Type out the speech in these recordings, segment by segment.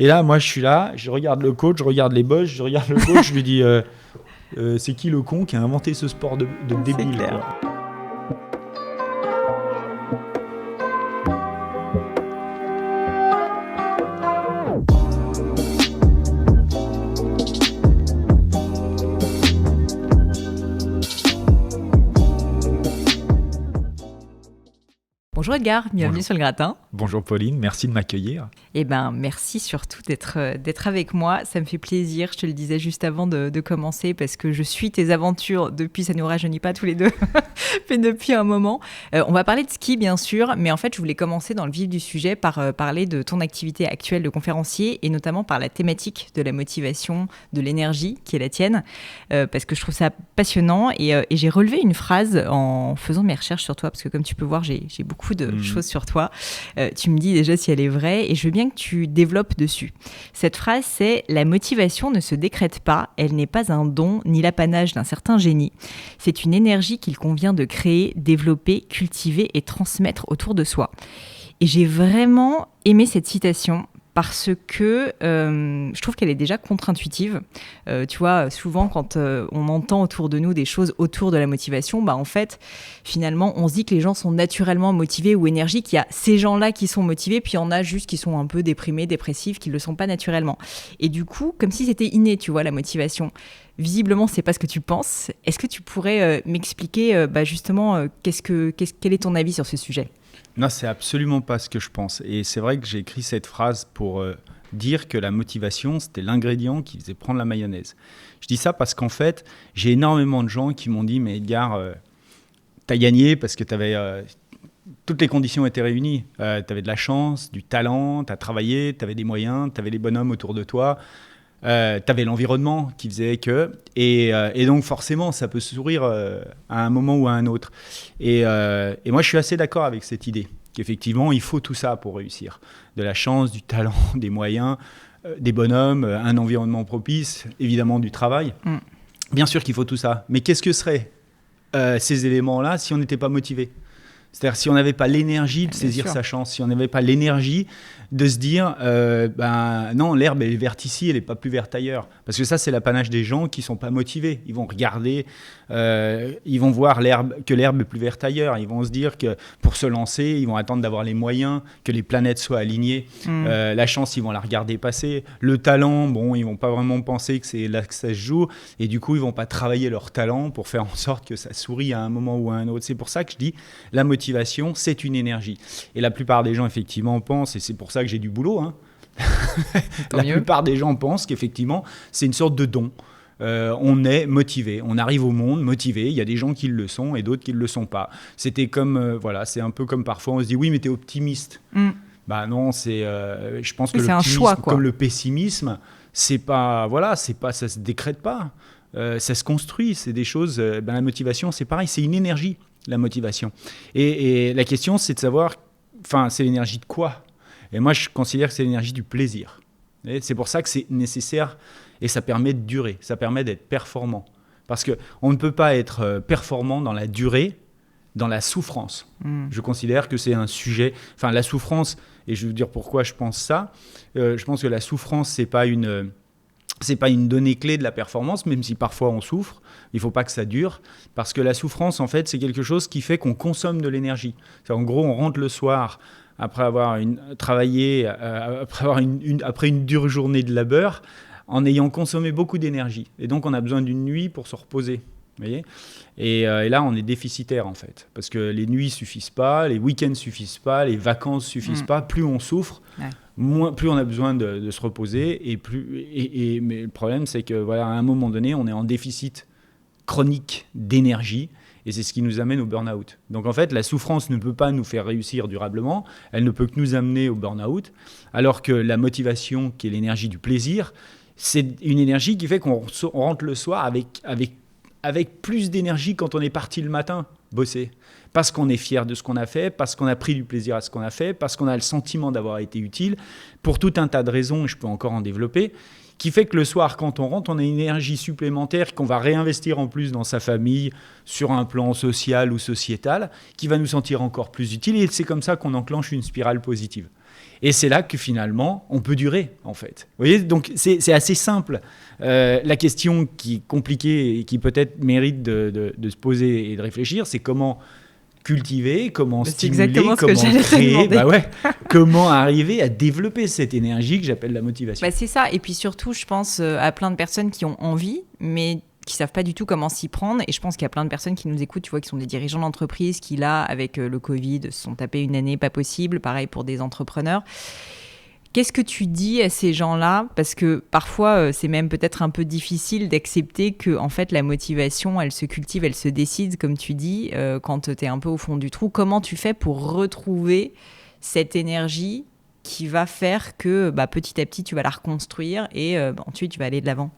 Et là, moi, je suis là, je regarde le coach, je regarde les boss, je regarde le coach, je lui dis c'est qui le con qui a inventé ce sport de débile, clair. quoi. Bonjour Edgar, bienvenue Bonjour. sur le gratin. Bonjour Pauline, merci de m'accueillir. Eh ben, merci surtout d'être avec moi. Ça me fait plaisir. Je te le disais juste avant de commencer parce que je suis tes aventures depuis, ça ne nous rajeunit pas tous les deux, mais depuis un moment. On va parler de ski, bien sûr, mais en fait, je voulais commencer dans le vif du sujet par parler de ton activité actuelle de conférencier et notamment par la thématique de la motivation, de l'énergie qui est la tienne, parce que je trouve ça passionnant et j'ai relevé une phrase en faisant mes recherches sur toi parce que comme tu peux voir, j'ai beaucoup de choses sur toi. Tu me dis déjà si elle est vraie et je veux bien que tu développes dessus. Cette phrase, c'est « La motivation ne se décrète pas, elle n'est pas un don ni l'apanage d'un certain génie. C'est une énergie qu'il convient de créer, développer, cultiver et transmettre autour de soi. » Et j'ai vraiment aimé cette citation parce que je trouve qu'elle est déjà contre-intuitive. Tu vois, souvent, quand on entend autour de nous des choses autour de la motivation, en fait, finalement, on se dit que les gens sont naturellement motivés ou énergiques. Il y a ces gens-là qui sont motivés, puis il y en a juste qui sont un peu déprimés, dépressifs, qui ne le sont pas naturellement. Et du coup, comme si c'était inné, tu vois, la motivation. Visiblement, c'est pas ce que tu penses. Est-ce que tu pourrais m'expliquer justement quel est ton avis sur ce sujet ? Non, c'est absolument pas ce que je pense. Et c'est vrai que j'ai écrit cette phrase pour dire que la motivation, c'était l'ingrédient qui faisait prendre la mayonnaise. Je dis ça parce qu'en fait, j'ai énormément de gens qui m'ont dit « Mais Edgar, t'as gagné parce que toutes les conditions étaient réunies. T'avais de la chance, du talent, t'as travaillé, t'avais des moyens, t'avais les bonhommes autour de toi. T'avais l'environnement qui faisait que et donc forcément ça peut sourire à un moment ou à un autre et moi je suis assez d'accord avec cette idée qu'effectivement il faut tout ça pour réussir, de la chance, du talent, des moyens, des bonhommes, un environnement propice, évidemment du travail. Bien sûr qu'il faut tout ça, mais qu'est-ce que seraient ces éléments-là si on n'était pas motivé ? C'est-à-dire si on n'avait pas l'énergie de saisir sa chance, si on n'avait pas l'énergie de se dire non, l'herbe elle est verte ici, elle n'est pas plus verte ailleurs. Parce que ça, c'est l'apanage des gens qui ne sont pas motivés. Ils vont regarder, ils vont voir que l'herbe est plus verte ailleurs. Ils vont se dire que pour se lancer, ils vont attendre d'avoir les moyens, que les planètes soient alignées. La chance, ils vont la regarder passer. Le talent, ils ne vont pas vraiment penser que c'est là que ça se joue. Et du coup, ils ne vont pas travailler leur talent pour faire en sorte que ça sourie à un moment ou à un autre. C'est pour ça que je dis la motivation, c'est une énergie. Et la plupart des gens, effectivement, pensent, et c'est pour ça que j'ai du boulot, la plupart des gens pensent qu'effectivement, c'est une sorte de don. On est motivé, on arrive au monde motivé. Il y a des gens qui le sont et d'autres qui ne le sont pas. C'était comme, c'est un peu comme parfois on se dit oui, mais t'es optimiste. Non, je pense que l'optimisme, choix, comme le pessimisme, c'est pas, ça se décrète pas. Ça se construit. C'est des choses. La motivation, c'est pareil, c'est une énergie, la motivation. Et la question, c'est de savoir, c'est l'énergie de quoi ? Et moi, je considère que c'est l'énergie du plaisir. Et c'est pour ça que c'est nécessaire et ça permet de durer, ça permet d'être performant. Parce qu'on ne peut pas être performant dans la durée, dans la souffrance. Je considère que c'est un sujet... la souffrance, et je vais vous dire pourquoi je pense ça, je pense que la souffrance, c'est pas une donnée clé de la performance, même si parfois on souffre. Il ne faut pas que ça dure, parce que la souffrance, en fait, c'est quelque chose qui fait qu'on consomme de l'énergie. En gros, on rentre le soir... après avoir travaillé, après une dure journée de labeur, en ayant consommé beaucoup d'énergie. Et donc, on a besoin d'une nuit pour se reposer. Vous voyez ? Et là, on est déficitaire, en fait. Parce que les nuits ne suffisent pas, les week-ends ne suffisent pas, les vacances ne suffisent pas. Plus on souffre, plus on a besoin de se reposer. Mais le problème, c'est qu'à un moment donné, on est en déficit chronique d'énergie. Et c'est ce qui nous amène au burn-out. Donc en fait, la souffrance ne peut pas nous faire réussir durablement, elle ne peut que nous amener au burn-out, alors que la motivation, qui est l'énergie du plaisir, c'est une énergie qui fait qu'on rentre le soir avec plus d'énergie quand on est parti le matin bosser. Parce qu'on est fier de ce qu'on a fait, parce qu'on a pris du plaisir à ce qu'on a fait, parce qu'on a le sentiment d'avoir été utile, pour tout un tas de raisons, et je peux encore en développer, qui fait que le soir, quand on rentre, on a une énergie supplémentaire qu'on va réinvestir en plus dans sa famille, sur un plan social ou sociétal, qui va nous sentir encore plus utile. Et c'est comme ça qu'on enclenche une spirale positive. Et c'est là que finalement, on peut durer, en fait. Vous voyez, donc c'est assez simple. La question qui est compliquée et qui peut-être mérite de se poser et de réfléchir, c'est comment cultiver, comment stimuler, comment créer, comment arriver à développer cette énergie que j'appelle la motivation. C'est ça. Et puis surtout, je pense à plein de personnes qui ont envie, mais qui savent pas du tout comment s'y prendre. Et je pense qu'il y a plein de personnes qui nous écoutent, tu vois, qui sont des dirigeants d'entreprise, qui là, avec le Covid, se sont tapés une année pas possible. Pareil pour des entrepreneurs. Qu'est-ce que tu dis à ces gens-là ? Parce que parfois, c'est même peut-être un peu difficile d'accepter que, en fait, la motivation, elle se cultive, elle se décide, comme tu dis, quand tu es un peu au fond du trou. Comment tu fais pour retrouver cette énergie qui va faire que petit à petit, tu vas la reconstruire et ensuite, tu vas aller de l'avant ?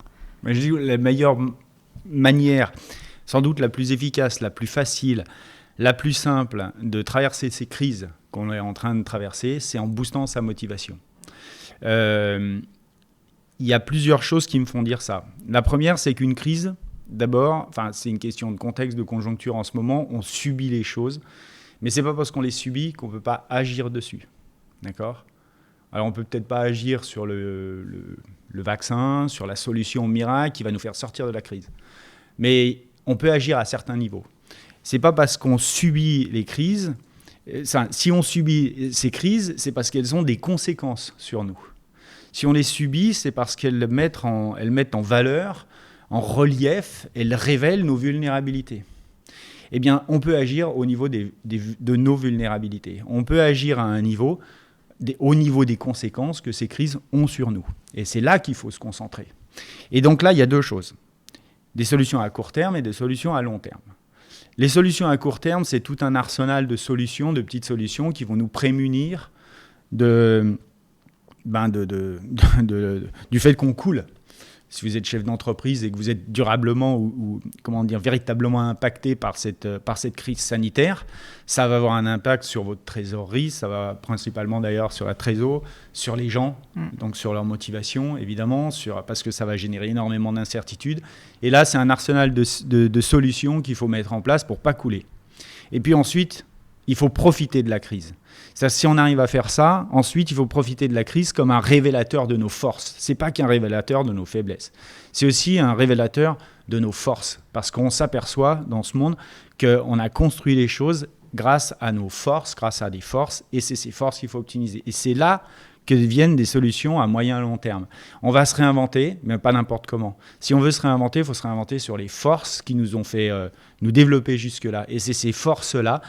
Je dis la meilleure manière, sans doute la plus efficace, la plus facile, la plus simple de traverser ces crises qu'on est en train de traverser, c'est en boostant sa motivation. Il y a plusieurs choses qui me font dire ça. La première, c'est qu'une crise, d'abord, c'est une question de contexte, de conjoncture en ce moment, on subit les choses, mais c'est pas parce qu'on les subit qu'on peut pas agir dessus. D'accord ? Alors on peut peut-être pas agir sur le vaccin, sur la solution miracle qui va nous faire sortir de la crise. Mais on peut agir à certains niveaux. C'est pas parce qu'on subit les crises, si on subit ces crises, c'est parce qu'elles ont des conséquences sur nous. Si on les subit, c'est parce qu'elles mettent en valeur, en relief, elles révèlent nos vulnérabilités. Eh bien, on peut agir au niveau de nos vulnérabilités. On peut agir à un niveau, au niveau des conséquences que ces crises ont sur nous. Et c'est là qu'il faut se concentrer. Et donc là, il y a deux choses. Des solutions à court terme et des solutions à long terme. Les solutions à court terme, c'est tout un arsenal de solutions, de petites solutions qui vont nous prémunir du fait qu'on coule. Si vous êtes chef d'entreprise et que vous êtes durablement ou véritablement impacté par cette crise sanitaire, ça va avoir un impact sur votre trésorerie, ça va principalement d'ailleurs sur la trésor, sur les gens, donc sur leur motivation évidemment, parce que ça va générer énormément d'incertitudes. Et là, c'est un arsenal de solutions qu'il faut mettre en place pour ne pas couler. Et puis ensuite, il faut profiter de la crise. Si on arrive à faire ça, ensuite, il faut profiter de la crise comme un révélateur de nos forces. Ce n'est pas qu'un révélateur de nos faiblesses. C'est aussi un révélateur de nos forces. Parce qu'on s'aperçoit dans ce monde qu'on a construit les choses grâce à nos forces, grâce à des forces. Et c'est ces forces qu'il faut optimiser. Et c'est là que viennent des solutions à moyen et long terme. On va se réinventer, mais pas n'importe comment. Si on veut se réinventer, il faut se réinventer sur les forces qui nous ont fait nous développer jusque-là. Et c'est ces forces-là,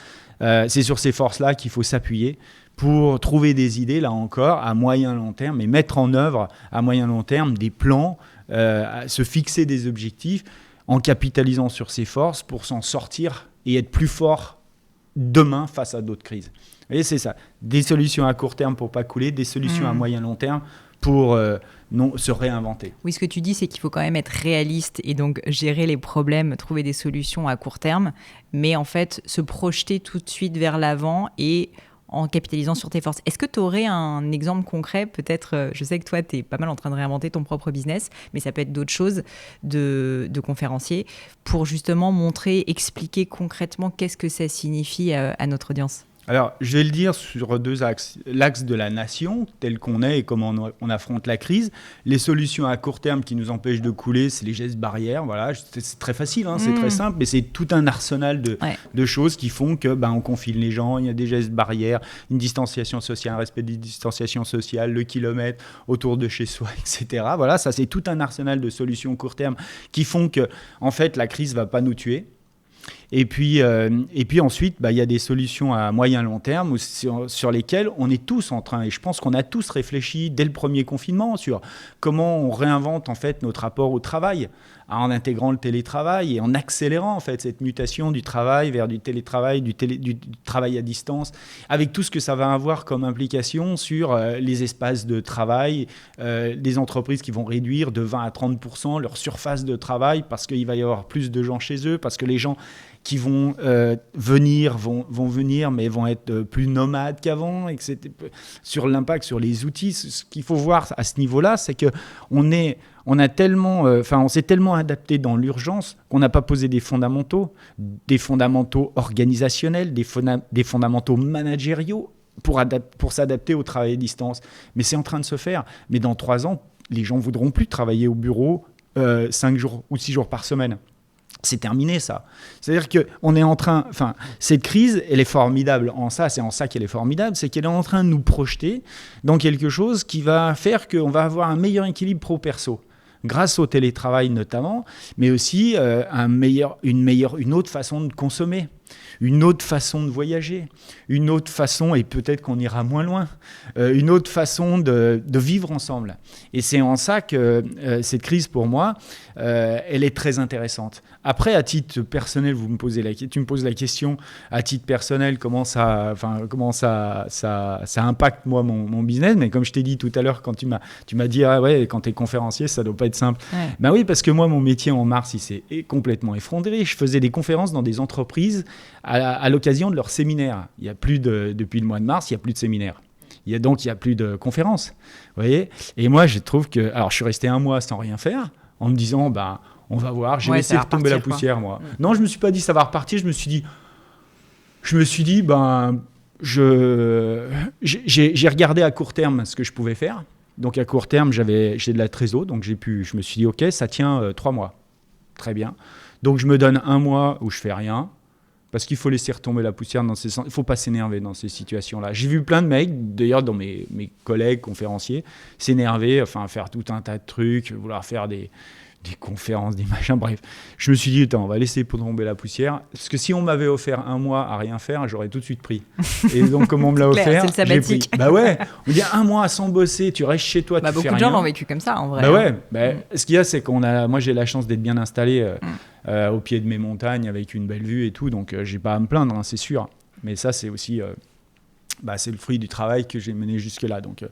c'est sur ces forces-là qu'il faut s'appuyer pour trouver des idées, là encore, à moyen et long terme, et mettre en œuvre à moyen et long terme des plans, se fixer des objectifs en capitalisant sur ces forces pour s'en sortir et être plus fort demain face à d'autres crises. Vous voyez, c'est ça. Des solutions à court terme pour ne pas couler, des solutions à moyen et long terme pour se réinventer. Oui, ce que tu dis, c'est qu'il faut quand même être réaliste et donc gérer les problèmes, trouver des solutions à court terme, mais en fait, se projeter tout de suite vers l'avant et en capitalisant sur tes forces. Est-ce que tu aurais un exemple concret ? Peut-être, je sais que toi, tu es pas mal en train de réinventer ton propre business, mais ça peut être d'autres choses de conférencier pour justement montrer, expliquer concrètement qu'est-ce que ça signifie à notre audience. Alors, je vais le dire sur deux axes. L'axe de la nation, tel qu'on est et comment on affronte la crise. Les solutions à court terme qui nous empêchent de couler, c'est les gestes barrières. Voilà, c'est très facile, c'est très simple, mais c'est tout un arsenal de choses qui font que on confine les gens, il y a des gestes barrières, une distanciation sociale, un respect des distanciations sociales, le kilomètre autour de chez soi, etc. Voilà, ça c'est tout un arsenal de solutions court terme qui font que, en fait, la crise ne va pas nous tuer. Et puis ensuite, il y a des solutions à moyen long terme sur lesquelles on est tous en train, et je pense qu'on a tous réfléchi dès le premier confinement sur comment on réinvente en fait notre rapport au travail en intégrant le télétravail et en accélérant en fait cette mutation du travail vers du télétravail, du travail à distance, avec tout ce que ça va avoir comme implication sur les espaces de travail, des entreprises qui vont réduire de 20 à 30% leur surface de travail parce qu'il va y avoir plus de gens chez eux, parce que les gens qui vont venir, mais vont être plus nomades qu'avant, et que sur l'impact sur les outils. Ce qu'il faut voir à ce niveau-là, c'est qu'on s'est tellement adapté dans l'urgence qu'on n'a pas posé des fondamentaux organisationnels, des fondamentaux managériaux pour s'adapter au travail à distance. Mais c'est en train de se faire. Mais dans 3 ans, les gens ne voudront plus travailler au bureau 5 jours ou 6 jours par semaine. C'est terminé, ça. C'est-à-dire qu'on est en train... Enfin, cette crise, elle est formidable en ça. C'est en ça qu'elle est formidable. C'est qu'elle est en train de nous projeter dans quelque chose qui va faire qu'on va avoir un meilleur équilibre pro-perso. Grâce au télétravail notamment, mais aussi une autre façon de consommer, une autre façon de voyager, une autre façon, et peut-être qu'on ira moins loin, une autre façon de vivre ensemble. Et c'est en ça que cette crise, pour moi, elle est très intéressante. Après, à titre personnel, tu me poses la question, à titre personnel, comment ça impacte, moi, mon business. Mais comme je t'ai dit tout à l'heure, quand tu m'as dit, ah ouais, quand tu es conférencier, ça ne doit pas être simple. Ouais. Ben oui, parce que moi, mon métier en mars, il s'est complètement effondré. Je faisais des conférences dans des entreprises à l'occasion de leurs séminaires. Depuis le mois de mars, il n'y a plus de séminaires. Il n'y a plus de conférences. Vous voyez ? Et moi, je trouve que... Alors, je suis resté 1 mois sans rien faire, en me disant, on va voir. J'ai laissé retomber la poussière, moi. Non, je ne me suis pas dit, ça va repartir. Je me suis dit, j'ai regardé à court terme ce que je pouvais faire. Donc, à court terme, j'ai de la trésor. Donc, je me suis dit, OK, ça tient 3 mois. Très bien. Donc, je me donne 1 mois où je ne fais rien. Parce qu'il faut laisser retomber la poussière dans ces sens. Il ne faut pas s'énerver dans ces situations-là. J'ai vu plein de mecs, d'ailleurs dans mes collègues conférenciers, s'énerver, faire tout un tas de trucs, vouloir faire des conférences, des machins, bref. Je me suis dit, attends, on va laisser tomber la poussière. Parce que si on m'avait offert 1 mois à rien faire, j'aurais tout de suite pris. Et donc, comme on me l'a offert, j'ai pris. Bah ouais, on dit 1 mois sans bosser, tu restes chez toi, tu fais rien. Beaucoup de gens l'ont vécu comme ça, en vrai. Bah ouais, ce qu'il y a, c'est moi j'ai la chance d'être bien installé au pied de mes montagnes avec une belle vue et tout, donc j'ai pas à me plaindre, c'est sûr. Mais ça, c'est aussi... c'est le fruit du travail que j'ai mené jusque-là. Donc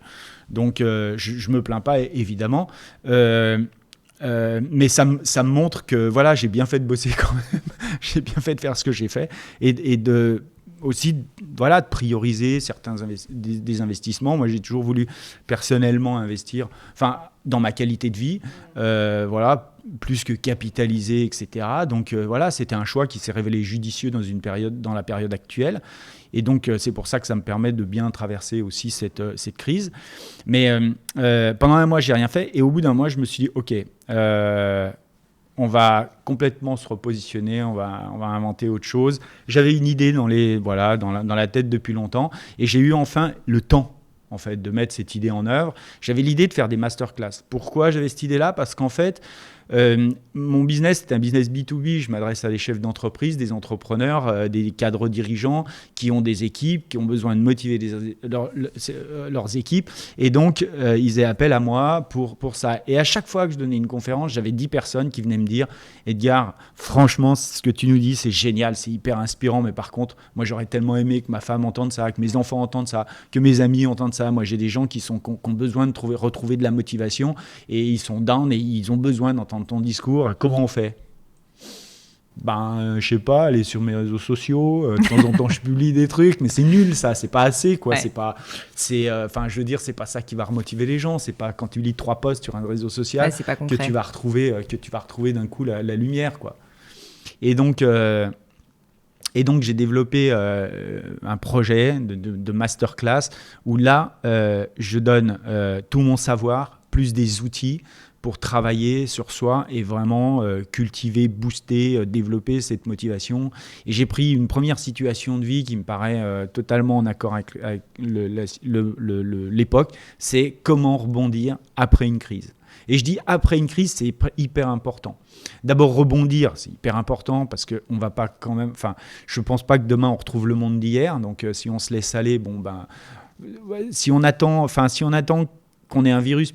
je me plains pas, évidemment. Mais ça me montre que voilà, j'ai bien fait de bosser quand même. J'ai bien fait de faire ce que j'ai fait et de aussi de prioriser des investissements. Moi, j'ai toujours voulu personnellement investir, dans ma qualité de vie, plus que capitaliser, etc. Donc c'était un choix qui s'est révélé judicieux dans la période actuelle. Et donc, c'est pour ça que ça me permet de bien traverser aussi cette crise. Mais pendant 1 mois, je n'ai rien fait. Et au bout d'1 mois, je me suis dit, OK, on va complètement se repositionner, on va inventer autre chose. J'avais une idée dans la tête depuis longtemps. Et j'ai eu enfin le temps, en fait, de mettre cette idée en œuvre. J'avais l'idée de faire des masterclass. Pourquoi j'avais cette idée-là ? Parce qu'en fait, mon business, c'est un business B2B. Je m'adresse à des chefs d'entreprise, des entrepreneurs, des cadres dirigeants qui ont des équipes, qui ont besoin de motiver leurs équipes. Et donc, ils faisaient appel à moi pour ça. Et à chaque fois que je donnais une conférence, j'avais 10 personnes qui venaient me dire « Edgar, franchement, ce que tu nous dis, c'est génial, c'est hyper inspirant. Mais par contre, moi, j'aurais tellement aimé que ma femme entende ça, que mes enfants entendent ça, que mes amis entendent ça. Moi, j'ai des gens qui ont besoin de retrouver de la motivation et ils sont down et ils ont besoin d'entendre ton discours. Comment on fait ? Je sais pas, aller sur mes réseaux sociaux, de temps en temps je publie des trucs, mais c'est nul ça, c'est pas assez quoi. Ouais. Je veux dire, c'est pas ça qui va remotiver les gens, c'est pas quand tu lis 3 posts sur un réseau social que tu vas retrouver d'un coup la lumière quoi. Et donc j'ai développé un projet de masterclass où là je donne tout mon savoir plus des outils pour travailler sur soi et vraiment cultiver, booster, développer cette motivation. Et j'ai pris une première situation de vie qui me paraît totalement en accord avec l'époque, c'est comment rebondir après une crise. Et je dis après une crise, c'est hyper important. D'abord, rebondir, c'est hyper important parce qu'on ne va pas quand même... je ne pense pas que demain, on retrouve le monde d'hier. Donc, si on se laisse aller, si on attend qu'on ait un virus,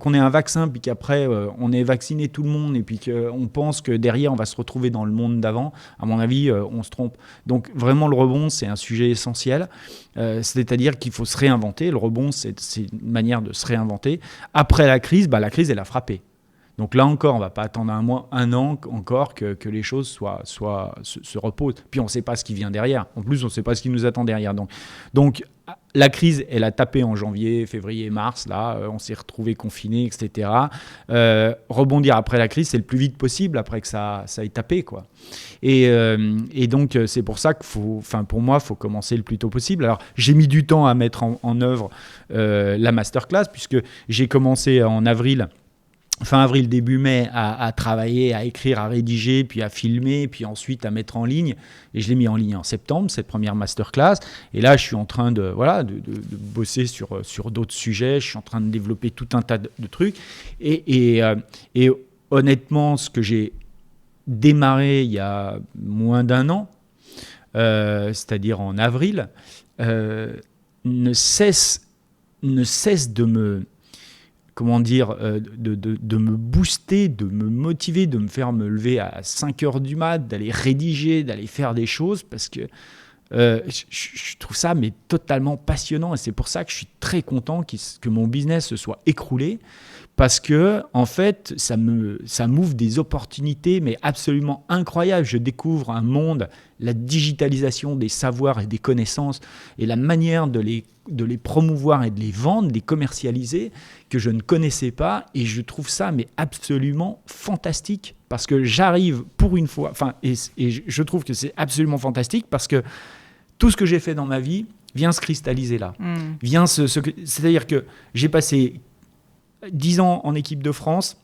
qu'on ait un vaccin, puis qu'après on ait vacciné tout le monde, et puis qu'on pense que derrière on va se retrouver dans le monde d'avant, à mon avis, on se trompe. Donc vraiment, le rebond, c'est un sujet essentiel. C'est-à-dire qu'il faut se réinventer. Le rebond, c'est une manière de se réinventer. Après la crise, elle a frappé. Donc là encore, on ne va pas attendre un mois, un an encore que les choses se reposent. Puis on ne sait pas ce qui vient derrière. En plus, on ne sait pas ce qui nous attend derrière. Donc la crise, elle a tapé en janvier, février, mars. Là, on s'est retrouvés confinés, etc. Rebondir après la crise, c'est le plus vite possible après que ça ait tapé, quoi. Et donc, c'est pour ça que pour moi, il faut commencer le plus tôt possible. Alors, j'ai mis du temps à mettre en œuvre la masterclass, puisque j'ai commencé en avril. Fin avril, début mai, à travailler, à écrire, à rédiger, puis à filmer, puis ensuite à mettre en ligne. Et je l'ai mis en ligne en septembre, cette première masterclass. Et là, je suis en train de bosser sur d'autres sujets. Je suis en train de développer tout un tas de trucs. Et honnêtement, ce que j'ai démarré il y a moins d'un an, c'est-à-dire en avril, ne cesse de me... de me booster, de me motiver, de me faire me lever à 5 heures du mat, d'aller rédiger, d'aller faire des choses, parce que je trouve ça totalement passionnant, et c'est pour ça que je suis très content que mon business se soit écroulé, parce que en fait, ça m'ouvre des opportunités mais absolument incroyables. Je découvre un monde, la digitalisation des savoirs et des connaissances, et la manière de les promouvoir et de les vendre, de les commercialiser, que je ne connaissais pas, et je trouve ça absolument fantastique, parce que j'arrive pour une fois, et je trouve que c'est absolument fantastique, parce que tout ce que j'ai fait dans ma vie vient se cristalliser là. C'est-à-dire que j'ai passé 10 ans en équipe de France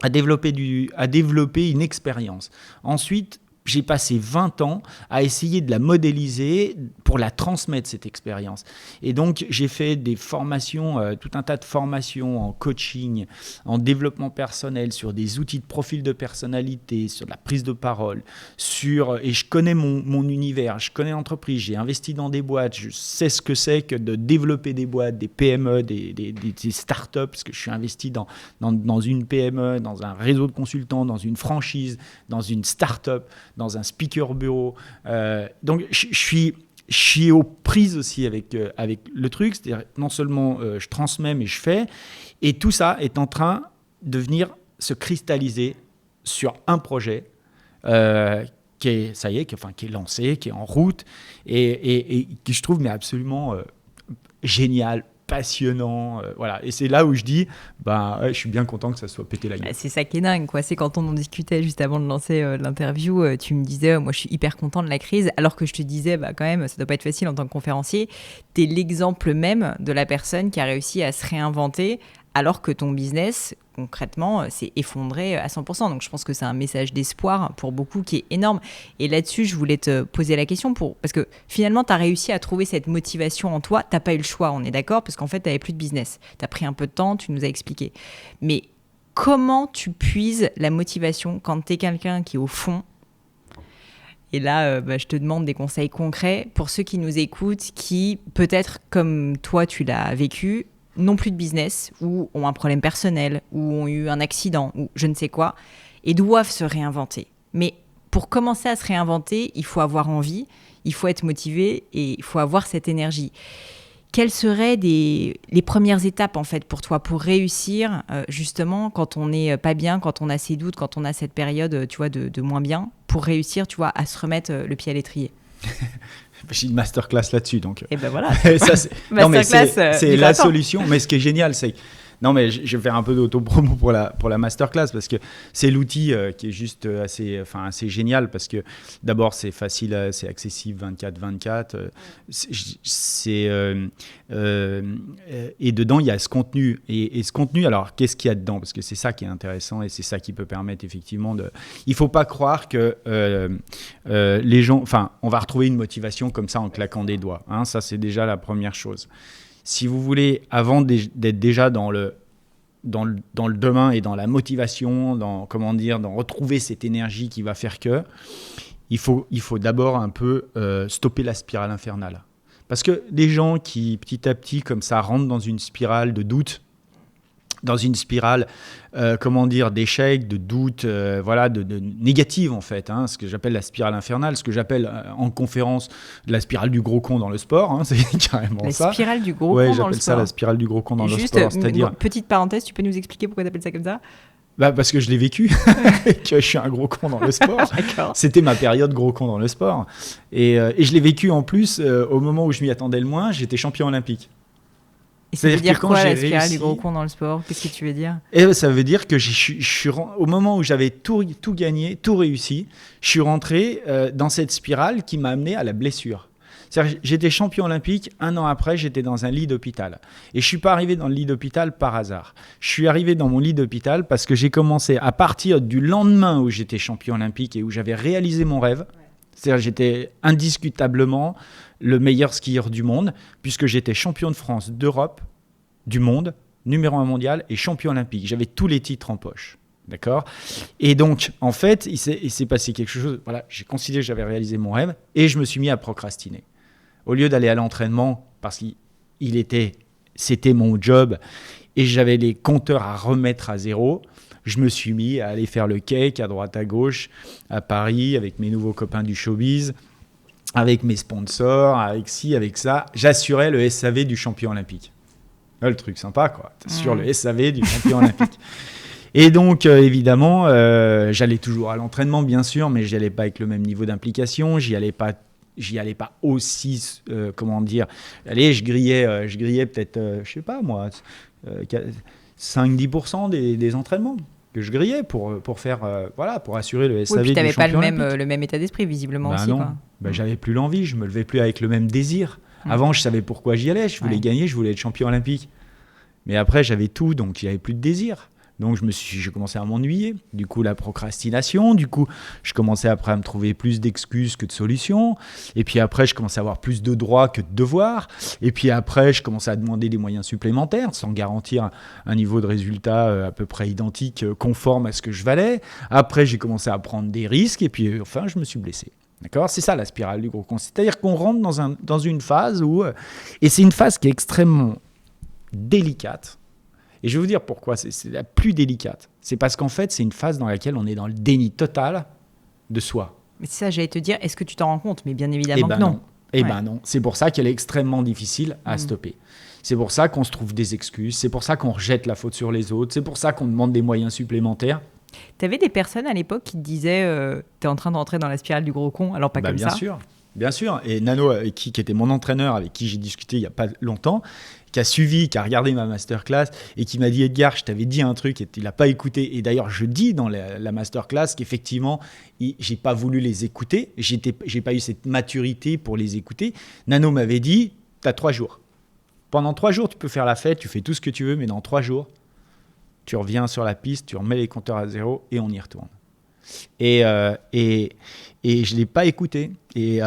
à développer une expérience. Ensuite, j'ai passé 20 ans à essayer de la modéliser pour la transmettre, cette expérience. Et donc, j'ai fait des formations, tout un tas de formations en coaching, en développement personnel, sur des outils de profil de personnalité, sur la prise de parole, et je connais mon univers, je connais l'entreprise, j'ai investi dans des boîtes, je sais ce que c'est que de développer des boîtes, des PME, des startups, parce que je suis investi dans une PME, dans un réseau de consultants, dans une franchise, dans une startup, dans un speaker bureau. Donc, je suis aux prises aussi avec le truc. C'est-à-dire, non seulement je transmets, mais je fais. Et tout ça est en train de venir se cristalliser sur un projet qui est lancé, qui est en route, et qui je trouve absolument génial, passionnant, voilà. Et c'est là où je dis, je suis bien content que ça soit pété la gueule. C'est ça qui est dingue, quoi. C'est quand on en discutait juste avant de lancer l'interview, tu me disais, moi je suis hyper content de la crise, alors que je te disais, quand même, ça doit pas être facile en tant que conférencier. T'es l'exemple même de la personne qui a réussi à se réinventer, alors que ton business, concrètement, s'est effondré à 100%. Donc, je pense que c'est un message d'espoir pour beaucoup qui est énorme. Et là-dessus, je voulais te poser la question parce que finalement, tu as réussi à trouver cette motivation en toi. Tu n'as pas eu le choix, on est d'accord, parce qu'en fait, tu n'avais plus de business. Tu as pris un peu de temps, tu nous as expliqué. Mais comment tu puises la motivation quand tu es quelqu'un qui est au fond? Et là, je te demande des conseils concrets pour ceux qui nous écoutent, qui, peut-être comme toi, tu l'as vécu, n'ont plus de business, ou ont un problème personnel, ou ont eu un accident, ou je ne sais quoi, et doivent se réinventer. Mais pour commencer à se réinventer, il faut avoir envie, il faut être motivé, et il faut avoir cette énergie. Quelles seraient les premières étapes, en fait, pour toi, pour réussir, justement, quand on n'est pas bien, quand on a ses doutes, quand on a cette période, tu vois, de moins bien, pour réussir, tu vois, à se remettre le pied à l'étrier? J'ai une masterclass là-dessus, donc. Et ben voilà. C'est la solution. Mais ce qui est génial, c'est non, mais je vais faire un peu d'auto-promo pour la masterclass, parce que c'est l'outil qui est juste assez génial, parce que d'abord c'est facile, c'est accessible 24/24, et dedans il y a ce contenu, et ce contenu, alors qu'est-ce qu'il y a dedans, parce que c'est ça qui est intéressant, et c'est ça qui peut permettre effectivement il faut pas croire que les gens, on va retrouver une motivation comme ça en claquant des doigts, hein, ça c'est déjà la première chose. Si vous voulez, avant d'être déjà dans le demain et dans la motivation, dans retrouver cette énergie qui va faire que, il faut d'abord un peu stopper la spirale infernale. Parce que les gens qui, petit à petit, comme ça, rentrent dans une spirale de doute, dans une spirale d'échec, de doute, de négative en fait, hein, ce que j'appelle la spirale infernale, ce que j'appelle en conférence la spirale du gros con dans le sport, hein, c'est carrément ça. La spirale du gros con dans le sport. J'appelle ça la spirale du gros con dans le sport. C'est-à-dire... Petite parenthèse, tu peux nous expliquer pourquoi tu appelles ça comme ça ? Parce que je l'ai vécu, que je suis un gros con dans le sport. D'accord. C'était ma période gros con dans le sport. Et je l'ai vécu en plus au moment où je m'y attendais le moins, j'étais champion olympique. Et ça veut dire que quand quoi, j'ai la spirale réussi- du gros con dans le sport? Qu'est-ce que tu veux dire? Et ça veut dire que au moment où j'avais tout gagné, tout réussi, je suis rentré dans cette spirale qui m'a amené à la blessure. C'est-à-dire, j'étais champion olympique, 1 an après, j'étais dans un lit d'hôpital. Et je ne suis pas arrivé dans le lit d'hôpital par hasard. Je suis arrivé dans mon lit d'hôpital parce que j'ai commencé, à partir du lendemain où j'étais champion olympique et où j'avais réalisé mon rêve, c'est-à-dire j'étais indiscutablement le meilleur skieur du monde, puisque j'étais champion de France, d'Europe, du monde, numéro 1 mondial et champion olympique. J'avais tous les titres en poche. D'accord ? Et donc, en fait, il s'est passé quelque chose. Voilà, j'ai considéré que j'avais réalisé mon rêve et je me suis mis à procrastiner. Au lieu d'aller à l'entraînement, parce c'était mon job et j'avais les compteurs à remettre à zéro, je me suis mis à aller faire le cake à droite à gauche, à Paris, avec mes nouveaux copains du showbiz, avec mes sponsors, avec ci, avec ça. J'assurais le SAV du champion olympique. Le truc sympa, quoi. T'assures le SAV du champion olympique. Et donc, évidemment, j'allais toujours à l'entraînement, bien sûr, mais j'y allais pas avec le même niveau d'implication. J'y allais pas aussi, comment dire. Allez, je grillais peut-être, je sais pas moi, 5-10% des entraînements que je grillais pour faire, pour assurer le SAV Oui, puis du t'avais pas champion olympique. le même état d'esprit, visiblement aussi, Non, quoi. j'avais plus l'envie, je me levais plus avec le même désir. Avant, je savais pourquoi j'y allais, je voulais gagner, je voulais être champion olympique. Mais après, j'avais tout, donc il n'y avait plus de désir. Donc, j'ai commencé à m'ennuyer. Du coup, la procrastination. Du coup, je commençais après à me trouver plus d'excuses que de solutions. Et puis après, je commençais à avoir plus de droits que de devoirs. Et puis après, je commençais à demander des moyens supplémentaires sans garantir un niveau de résultat à peu près identique, conforme à ce que je valais. Après, j'ai commencé à prendre des risques. Et puis, enfin, je me suis blessé. D'accord ? C'est ça la spirale du gros con. C'est-à-dire qu'on rentre dans une phase où... et c'est une phase qui est extrêmement délicate. Et je vais vous dire pourquoi c'est la plus délicate. C'est parce qu'en fait, c'est une phase dans laquelle on est dans le déni total de soi. Mais c'est ça, j'allais te dire, est-ce que tu t'en rends compte? Mais bien évidemment que non. Non. C'est pour ça qu'elle est extrêmement difficile à stopper. C'est pour ça qu'on se trouve des excuses. C'est pour ça qu'on rejette la faute sur les autres. C'est pour ça qu'on demande des moyens supplémentaires. Tu avais des personnes à l'époque qui te disaient t'es en train de rentrer dans la spirale du gros con, alors pas comme bien ça. Sûr. Bien sûr. Et Nano, qui était mon entraîneur, avec qui j'ai discuté il n'y a pas longtemps, qui a suivi, qui a regardé ma masterclass et qui m'a dit « Edgar, je t'avais dit un truc et il n'a pas écouté. » Et d'ailleurs, je dis dans la masterclass qu'effectivement, je n'ai pas voulu les écouter. Je n'ai pas eu cette maturité pour les écouter. Nano m'avait dit « Tu as 3 jours. Pendant 3 jours, tu peux faire la fête, tu fais tout ce que tu veux, mais dans 3 jours, tu reviens sur la piste, tu remets les compteurs à zéro et on y retourne. » Et je ne l'ai pas écouté. Et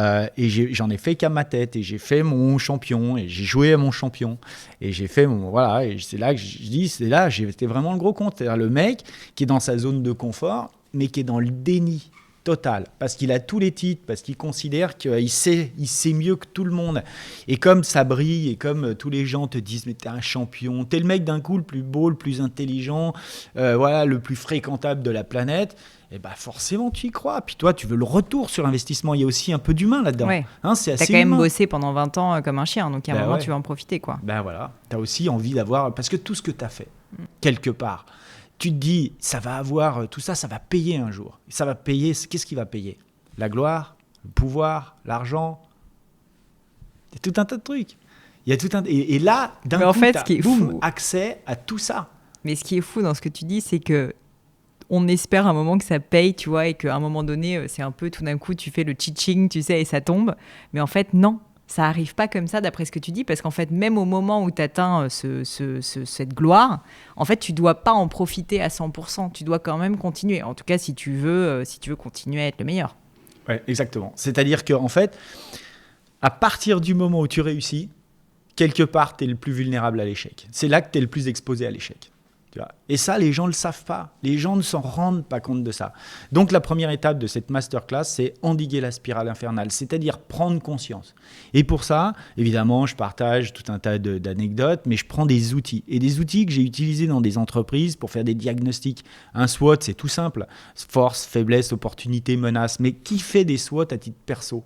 j'en ai fait qu'à ma tête. Et j'ai fait mon champion. Et j'ai joué à mon champion. Et j'ai fait mon... Voilà. Et c'est là que je dis, j'étais vraiment le gros con. C'est-à-dire le mec qui est dans sa zone de confort, mais qui est dans le déni total. Parce qu'il a tous les titres. Parce qu'il considère qu'il sait mieux que tout le monde. Et comme ça brille, et comme tous les gens te disent, mais t'es un champion. T'es le mec d'un coup le plus beau, le plus intelligent, le plus fréquentable de la planète. Et forcément, tu y crois. Puis toi, tu veux le retour sur investissement. Il y a aussi un peu d'humain là-dedans. Ouais. C'est assez T'as quand même humain. bossé pendant 20 ans comme un chien, donc à un moment, tu vas en profiter, quoi. Voilà. T'as aussi envie d'avoir... Parce que tout ce que t'as fait, quelque part, tu te dis, ça va avoir... Tout ça, ça va payer un jour. Et ça va payer... Qu'est-ce qui va payer ? La gloire, le pouvoir, l'argent. Il y a tout un tas de trucs. Il y a tout un... Et là, d'un coup, ce qui est fou... accès à tout ça. Mais ce qui est fou dans ce que tu dis, c'est que on espère un moment que ça paye, tu vois, et qu'à un moment donné, c'est un peu tout d'un coup, tu fais le teaching, tu sais, et ça tombe. Mais en fait, non, ça arrive pas comme ça, d'après ce que tu dis, parce qu'en fait, même au moment où tu atteins cette gloire, en fait, tu dois pas en profiter à 100%. Tu dois quand même continuer. En tout cas, si tu veux continuer à être le meilleur. Ouais, exactement. C'est-à-dire qu'en fait, à partir du moment où tu réussis, quelque part, tu es le plus vulnérable à l'échec. C'est là que tu es le plus exposé à l'échec. Tu vois. Et ça, les gens ne le savent pas. Les gens ne s'en rendent pas compte de ça. Donc, la première étape de cette masterclass, c'est endiguer la spirale infernale, c'est-à-dire prendre conscience. Et pour ça, évidemment, je partage tout un tas d'anecdotes, mais je prends des outils. Et des outils que j'ai utilisés dans des entreprises pour faire des diagnostics. Un SWOT, c'est tout simple. Force, faiblesse, opportunité, menace. Mais qui fait des SWOT à titre perso ?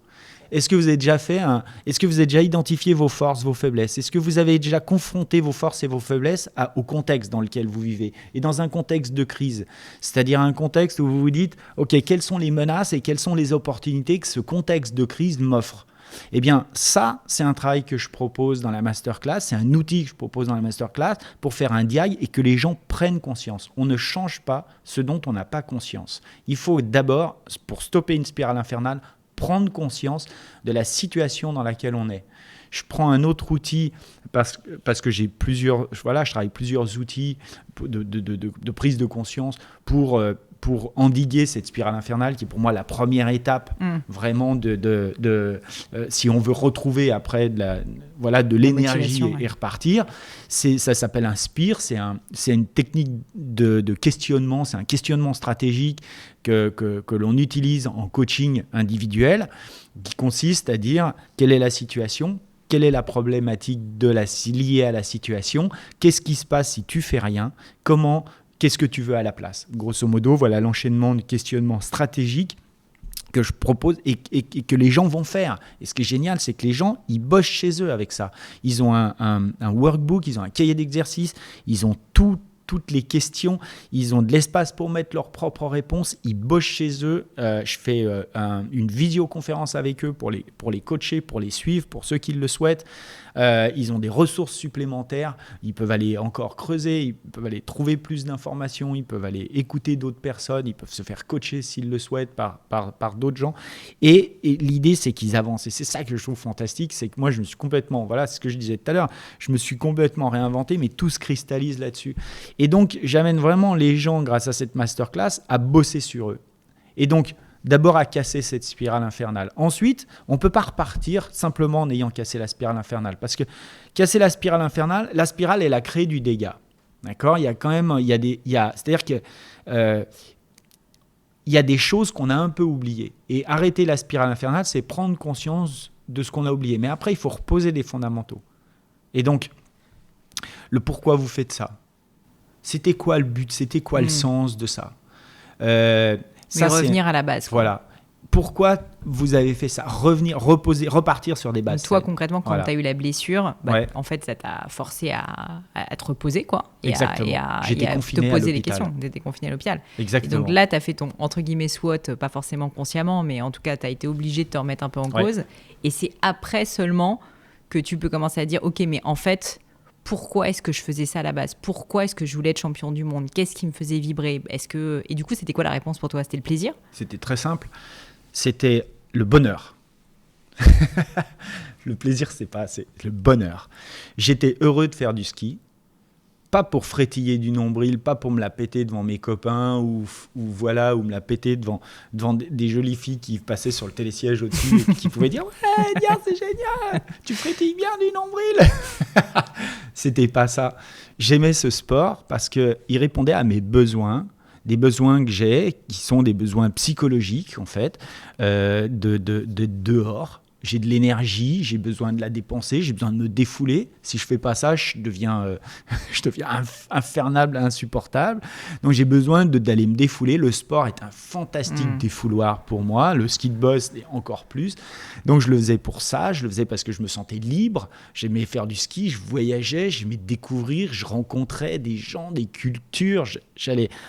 Est-ce que vous avez déjà est-ce que vous avez déjà identifié vos forces, vos faiblesses? Est-ce que vous avez déjà confronté vos forces et vos faiblesses au contexte dans lequel vous vivez? Et dans un contexte de crise, c'est-à-dire un contexte où vous vous dites, OK, quelles sont les menaces et quelles sont les opportunités que ce contexte de crise m'offre? Eh bien, ça, c'est un travail que je propose dans la masterclass, c'est un outil que je propose dans la masterclass pour faire un diag et que les gens prennent conscience. On ne change pas ce dont on n'a pas conscience. Il faut d'abord, pour stopper une spirale infernale, prendre conscience de la situation dans laquelle on est. Je prends un autre outil parce que j'ai je travaille plusieurs outils de prise de conscience pour endiguer cette spirale infernale qui est pour moi la première étape vraiment si on veut retrouver après de l'énergie et repartir. Ça s'appelle un SPIR, c'est une technique de questionnement, c'est un questionnement stratégique que l'on utilise en coaching individuel qui consiste à dire quelle est la situation, quelle est la problématique liée à la situation, qu'est-ce qui se passe si tu fais rien, qu'est-ce que tu veux à la place? Grosso modo, voilà l'enchaînement de questionnements stratégiques que je propose et que les gens vont faire. Et ce qui est génial, c'est que les gens, ils bossent chez eux avec ça. Ils ont un workbook, ils ont un cahier d'exercice, ils ont toutes les questions, ils ont de l'espace pour mettre leurs propres réponses, ils bossent chez eux. Je fais une visioconférence avec eux pour les coacher, pour les suivre, pour ceux qui le souhaitent. Ils ont des ressources supplémentaires, ils peuvent aller encore creuser, ils peuvent aller trouver plus d'informations, ils peuvent aller écouter d'autres personnes, ils peuvent se faire coacher s'ils le souhaitent par d'autres gens. Et l'idée, c'est qu'ils avancent. Et c'est ça que je trouve fantastique, c'est que moi, je me suis complètement, voilà, c'est ce que je disais tout à l'heure, je me suis complètement réinventé, mais tout se cristallise là-dessus. Et donc, j'amène vraiment les gens, grâce à cette masterclass, à bosser sur eux. Et donc, d'abord à casser cette spirale infernale. Ensuite, on ne peut pas repartir simplement en ayant cassé la spirale infernale. Parce que casser la spirale infernale, la spirale, elle a créé du dégât. D'accord ? C'est-à-dire que il y a des choses qu'on a un peu oubliées. Et arrêter la spirale infernale, c'est prendre conscience de ce qu'on a oublié. Mais après, il faut reposer les fondamentaux. Et donc, le pourquoi vous faites ça ? C'était quoi le but ? C'était quoi le sens de ça ? Mais revenir à la base. Voilà. Pourquoi vous avez fait ça ? Repartir sur des bases. Donc toi, concrètement, quand tu as eu la blessure, en fait, ça t'a forcé à te reposer, quoi. Exactement. Et à confiné te poser les questions. Tu étais confiné à l'hôpital. Exactement. Et donc là, tu as fait ton, entre guillemets, SWOT, pas forcément consciemment, mais en tout cas, tu as été obligé de te remettre un peu en cause. Et c'est après seulement que tu peux commencer à dire, OK, mais en fait, pourquoi est-ce que je faisais ça à la base ? Pourquoi est-ce que je voulais être champion du monde ? Qu'est-ce qui me faisait vibrer ? Et du coup, c'était quoi la réponse pour toi ? C'était le plaisir ? C'était très simple. C'était le bonheur. Le plaisir, c'est le bonheur. J'étais heureux de faire du ski. Pas pour frétiller du nombril, pas pour me la péter devant mes copains ou me la péter devant des jolies filles qui passaient sur le télésiège au-dessus et qui pouvaient dire « Ouais, Edgar, c'est génial, tu frétilles bien du nombril !» C'était pas ça. J'aimais ce sport parce qu'il répondait à mes besoins, des besoins que j'ai, qui sont des besoins psychologiques en fait, de dehors. J'ai de l'énergie, j'ai besoin de la dépenser, j'ai besoin de me défouler. Si je fais pas ça, je deviens infernable, insupportable. Donc j'ai besoin d'aller me défouler. Le sport est un fantastique défouloir pour moi. Le ski de boss est encore plus. Donc je le faisais pour ça. Je le faisais parce que je me sentais libre. J'aimais faire du ski, je voyageais, j'aimais découvrir. Je rencontrais des gens, des cultures.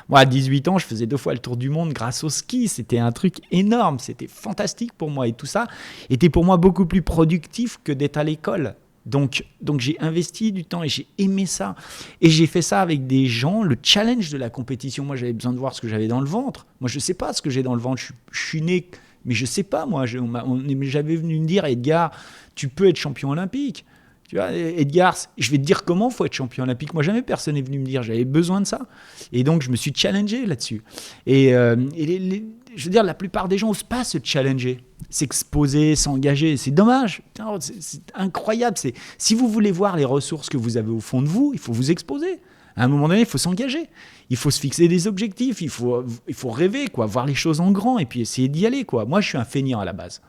Moi, à 18 ans, je faisais 2 fois le tour du monde grâce au ski. C'était un truc énorme. C'était fantastique pour moi. Et tout ça était pour moi beaucoup plus productif que d'être à l'école. Donc j'ai investi du temps et j'ai aimé ça. Et j'ai fait ça avec des gens. Le challenge de la compétition, moi j'avais besoin de voir ce que j'avais dans le ventre. Moi je ne sais pas ce que j'ai dans le ventre. Je suis né, mais je ne sais pas. Moi, j'avais venu me dire, Edgar, tu peux être champion olympique. Tu vois, Edgar, je vais te dire comment il faut être champion olympique. Moi, jamais personne n'est venu me dire. J'avais besoin de ça. Et donc, je me suis challengé là-dessus. Et je veux dire, la plupart des gens n'osent pas se challenger, s'exposer, s'engager. C'est dommage. C'est incroyable. Si vous voulez voir les ressources que vous avez au fond de vous, il faut vous exposer. À un moment donné, il faut s'engager. Il faut se fixer des objectifs. Il faut rêver, quoi, voir les choses en grand et puis essayer d'y aller, quoi. Moi, je suis un feignant à la base.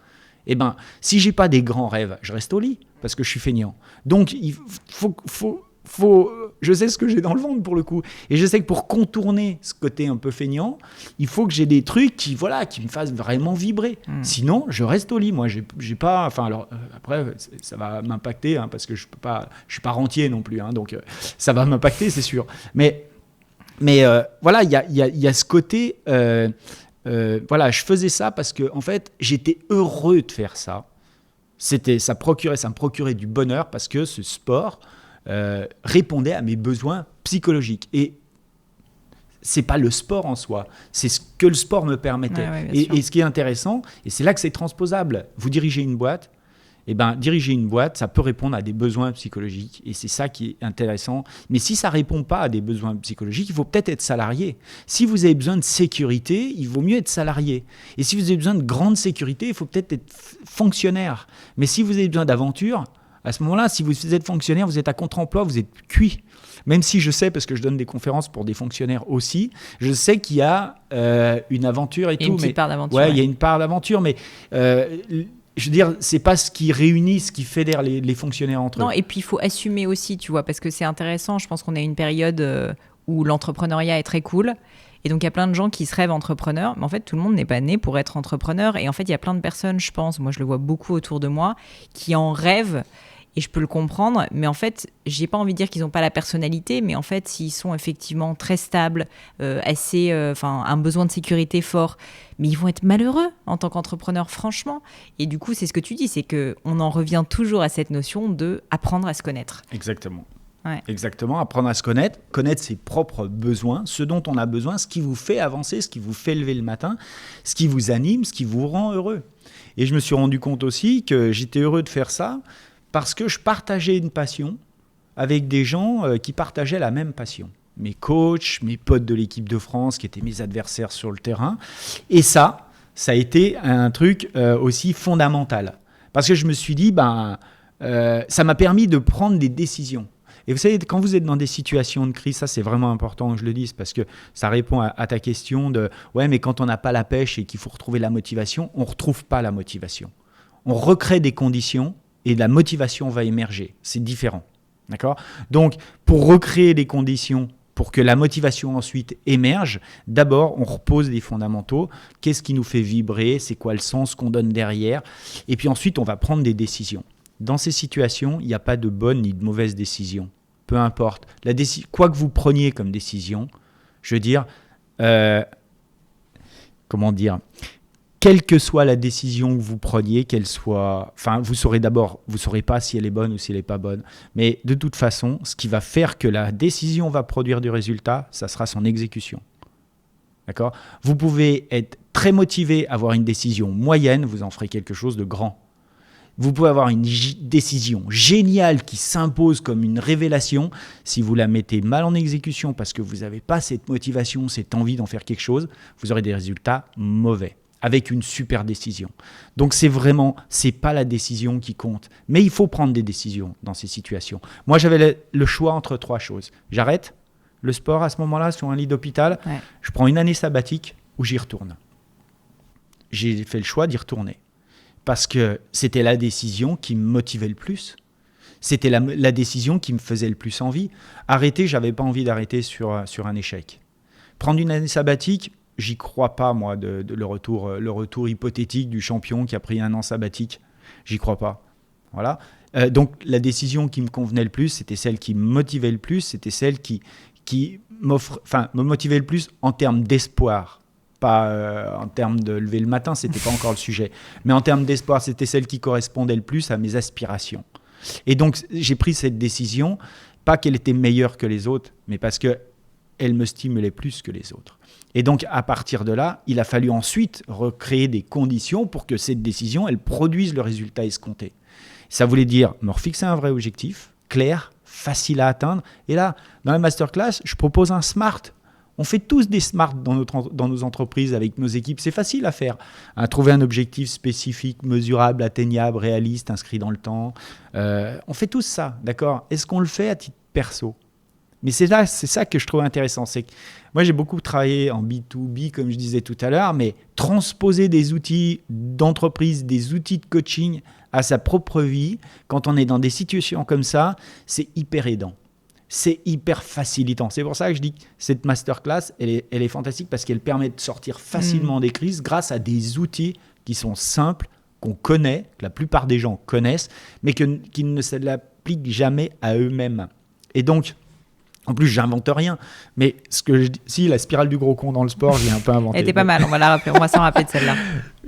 Eh ben, si j'ai pas des grands rêves, je reste au lit parce que je suis feignant. Donc, il faut je sais ce que j'ai dans le ventre pour le coup. Et je sais que pour contourner ce côté un peu feignant, il faut que j'ai des trucs qui me fassent vraiment vibrer. Sinon, je reste au lit. Moi, j'ai pas. Enfin, alors après, ça va m'impacter parce que je suis pas rentier non plus. Donc, ça va m'impacter, c'est sûr. Mais voilà, il y a ce côté. Voilà, je faisais ça parce que en fait, j'étais heureux de faire ça. Ça me procurait du bonheur parce que ce sport répondait à mes besoins psychologiques. Et c'est pas le sport en soi, c'est ce que le sport me permettait. Et ce qui est intéressant, et c'est là que c'est transposable. Vous dirigez une boîte, diriger une boîte, ça peut répondre à des besoins psychologiques. Et c'est ça qui est intéressant. Mais si ça ne répond pas à des besoins psychologiques, il faut peut-être être salarié. Si vous avez besoin de sécurité, il vaut mieux être salarié. Et si vous avez besoin de grande sécurité, il faut peut-être être fonctionnaire. Mais si vous avez besoin d'aventure, à ce moment-là, si vous êtes fonctionnaire, vous êtes à contre-emploi, vous êtes cuit. Même si je sais, parce que je donne des conférences pour des fonctionnaires aussi, je sais qu'il y a une aventure et tout. Une petite part d'aventure. Ouais, il y a une part d'aventure, mais... je veux dire, c'est pas ce qui réunit, ce qui fédère les fonctionnaires entre eux. Non, et puis il faut assumer aussi, tu vois, parce que c'est intéressant. Je pense qu'on a une période où l'entrepreneuriat est très cool. Et donc, il y a plein de gens qui se rêvent entrepreneurs. Mais en fait, tout le monde n'est pas né pour être entrepreneur. Et en fait, il y a plein de personnes, je pense, moi je le vois beaucoup autour de moi, qui en rêvent. Et je peux le comprendre, mais en fait, j'ai pas envie de dire qu'ils n'ont pas la personnalité, mais en fait, s'ils sont effectivement très stables, un besoin de sécurité fort, mais ils vont être malheureux en tant qu'entrepreneur, franchement. Et du coup, c'est ce que tu dis, c'est qu'on en revient toujours à cette notion de apprendre à se connaître. Exactement. Ouais. Exactement, apprendre à se connaître ses propres besoins, ce dont on a besoin, ce qui vous fait avancer, ce qui vous fait lever le matin, ce qui vous anime, ce qui vous rend heureux. Et je me suis rendu compte aussi que j'étais heureux de faire ça, parce que je partageais une passion avec des gens qui partageaient la même passion. Mes coachs, mes potes de l'équipe de France qui étaient mes adversaires sur le terrain. Et ça a été un truc aussi fondamental. Parce que je me suis dit, ça m'a permis de prendre des décisions. Et vous savez, quand vous êtes dans des situations de crise, ça c'est vraiment important que je le dise, parce que ça répond à ta question de « ouais, mais quand on n'a pas la pêche et qu'il faut retrouver la motivation, on ne retrouve pas la motivation. On recrée des conditions et la motivation va émerger. C'est différent. D'accord ? Donc, pour recréer les conditions pour que la motivation ensuite émerge, d'abord, on repose des fondamentaux. Qu'est-ce qui nous fait vibrer ? C'est quoi le sens qu'on donne derrière ? Et puis ensuite, on va prendre des décisions. Dans ces situations, il n'y a pas de bonne ni de mauvaise décision. Peu importe. Quoi que vous preniez comme décision, je veux dire, quelle que soit la décision que vous preniez, vous saurez pas si elle est bonne ou si elle n'est pas bonne. Mais de toute façon, ce qui va faire que la décision va produire du résultat, ça sera son exécution. D'accord ? Vous pouvez être très motivé, avoir une décision moyenne, vous en ferez quelque chose de grand. Vous pouvez avoir une décision géniale qui s'impose comme une révélation. Si vous la mettez mal en exécution parce que vous n'avez pas cette motivation, cette envie d'en faire quelque chose, vous aurez des résultats mauvais. Avec une super décision. Donc c'est pas la décision qui compte. Mais il faut prendre des décisions dans ces situations. Moi, j'avais le choix entre 3 choses. J'arrête le sport à ce moment-là sur un lit d'hôpital. Ouais. Je prends une année sabbatique ou j'y retourne. J'ai fait le choix d'y retourner. Parce que c'était la décision qui me motivait le plus. C'était la décision qui me faisait le plus envie. Arrêter, j'avais pas envie d'arrêter sur un échec. Prendre une année sabbatique, j'y crois pas, moi, le retour hypothétique du champion qui a pris un an sabbatique. J'y crois pas. Voilà. Donc, la décision qui me convenait le plus, c'était celle qui me motivait le plus, c'était celle qui me motivait le plus en termes d'espoir. Pas en termes de lever le matin, c'était pas encore le sujet. Mais en termes d'espoir, c'était celle qui correspondait le plus à mes aspirations. Et donc, j'ai pris cette décision, pas qu'elle était meilleure que les autres, mais parce qu'elle me stimulait plus que les autres. Et donc, à partir de là, il a fallu ensuite recréer des conditions pour que cette décision, elle produise le résultat escompté. Ça voulait dire me refixer un vrai objectif, clair, facile à atteindre. Et là, dans la masterclass, je propose un SMART. On fait tous des SMART dans nos entreprises avec nos équipes. C'est facile à faire. Trouver un objectif spécifique, mesurable, atteignable, réaliste, inscrit dans le temps. On fait tous ça, d'accord ? Est-ce qu'on le fait à titre perso ? Mais c'est ça que je trouve intéressant. C'est que moi, j'ai beaucoup travaillé en B2B, comme je disais tout à l'heure, mais transposer des outils d'entreprise, des outils de coaching à sa propre vie, quand on est dans des situations comme ça, c'est hyper aidant. c'est hyper facilitant. C'est pour ça que je dis que cette masterclass, elle est fantastique parce qu'elle permet de sortir facilement des crises grâce à des outils qui sont simples, qu'on connaît, que la plupart des gens connaissent, mais qui ne se l'appliquent jamais à eux-mêmes. Et donc, en plus, j'invente rien. Mais ce que je dis, si la spirale du gros con dans le sport, j'ai un peu inventé. Elle était pas mal, on va la rappeler, on va s'en rappeler de celle-là.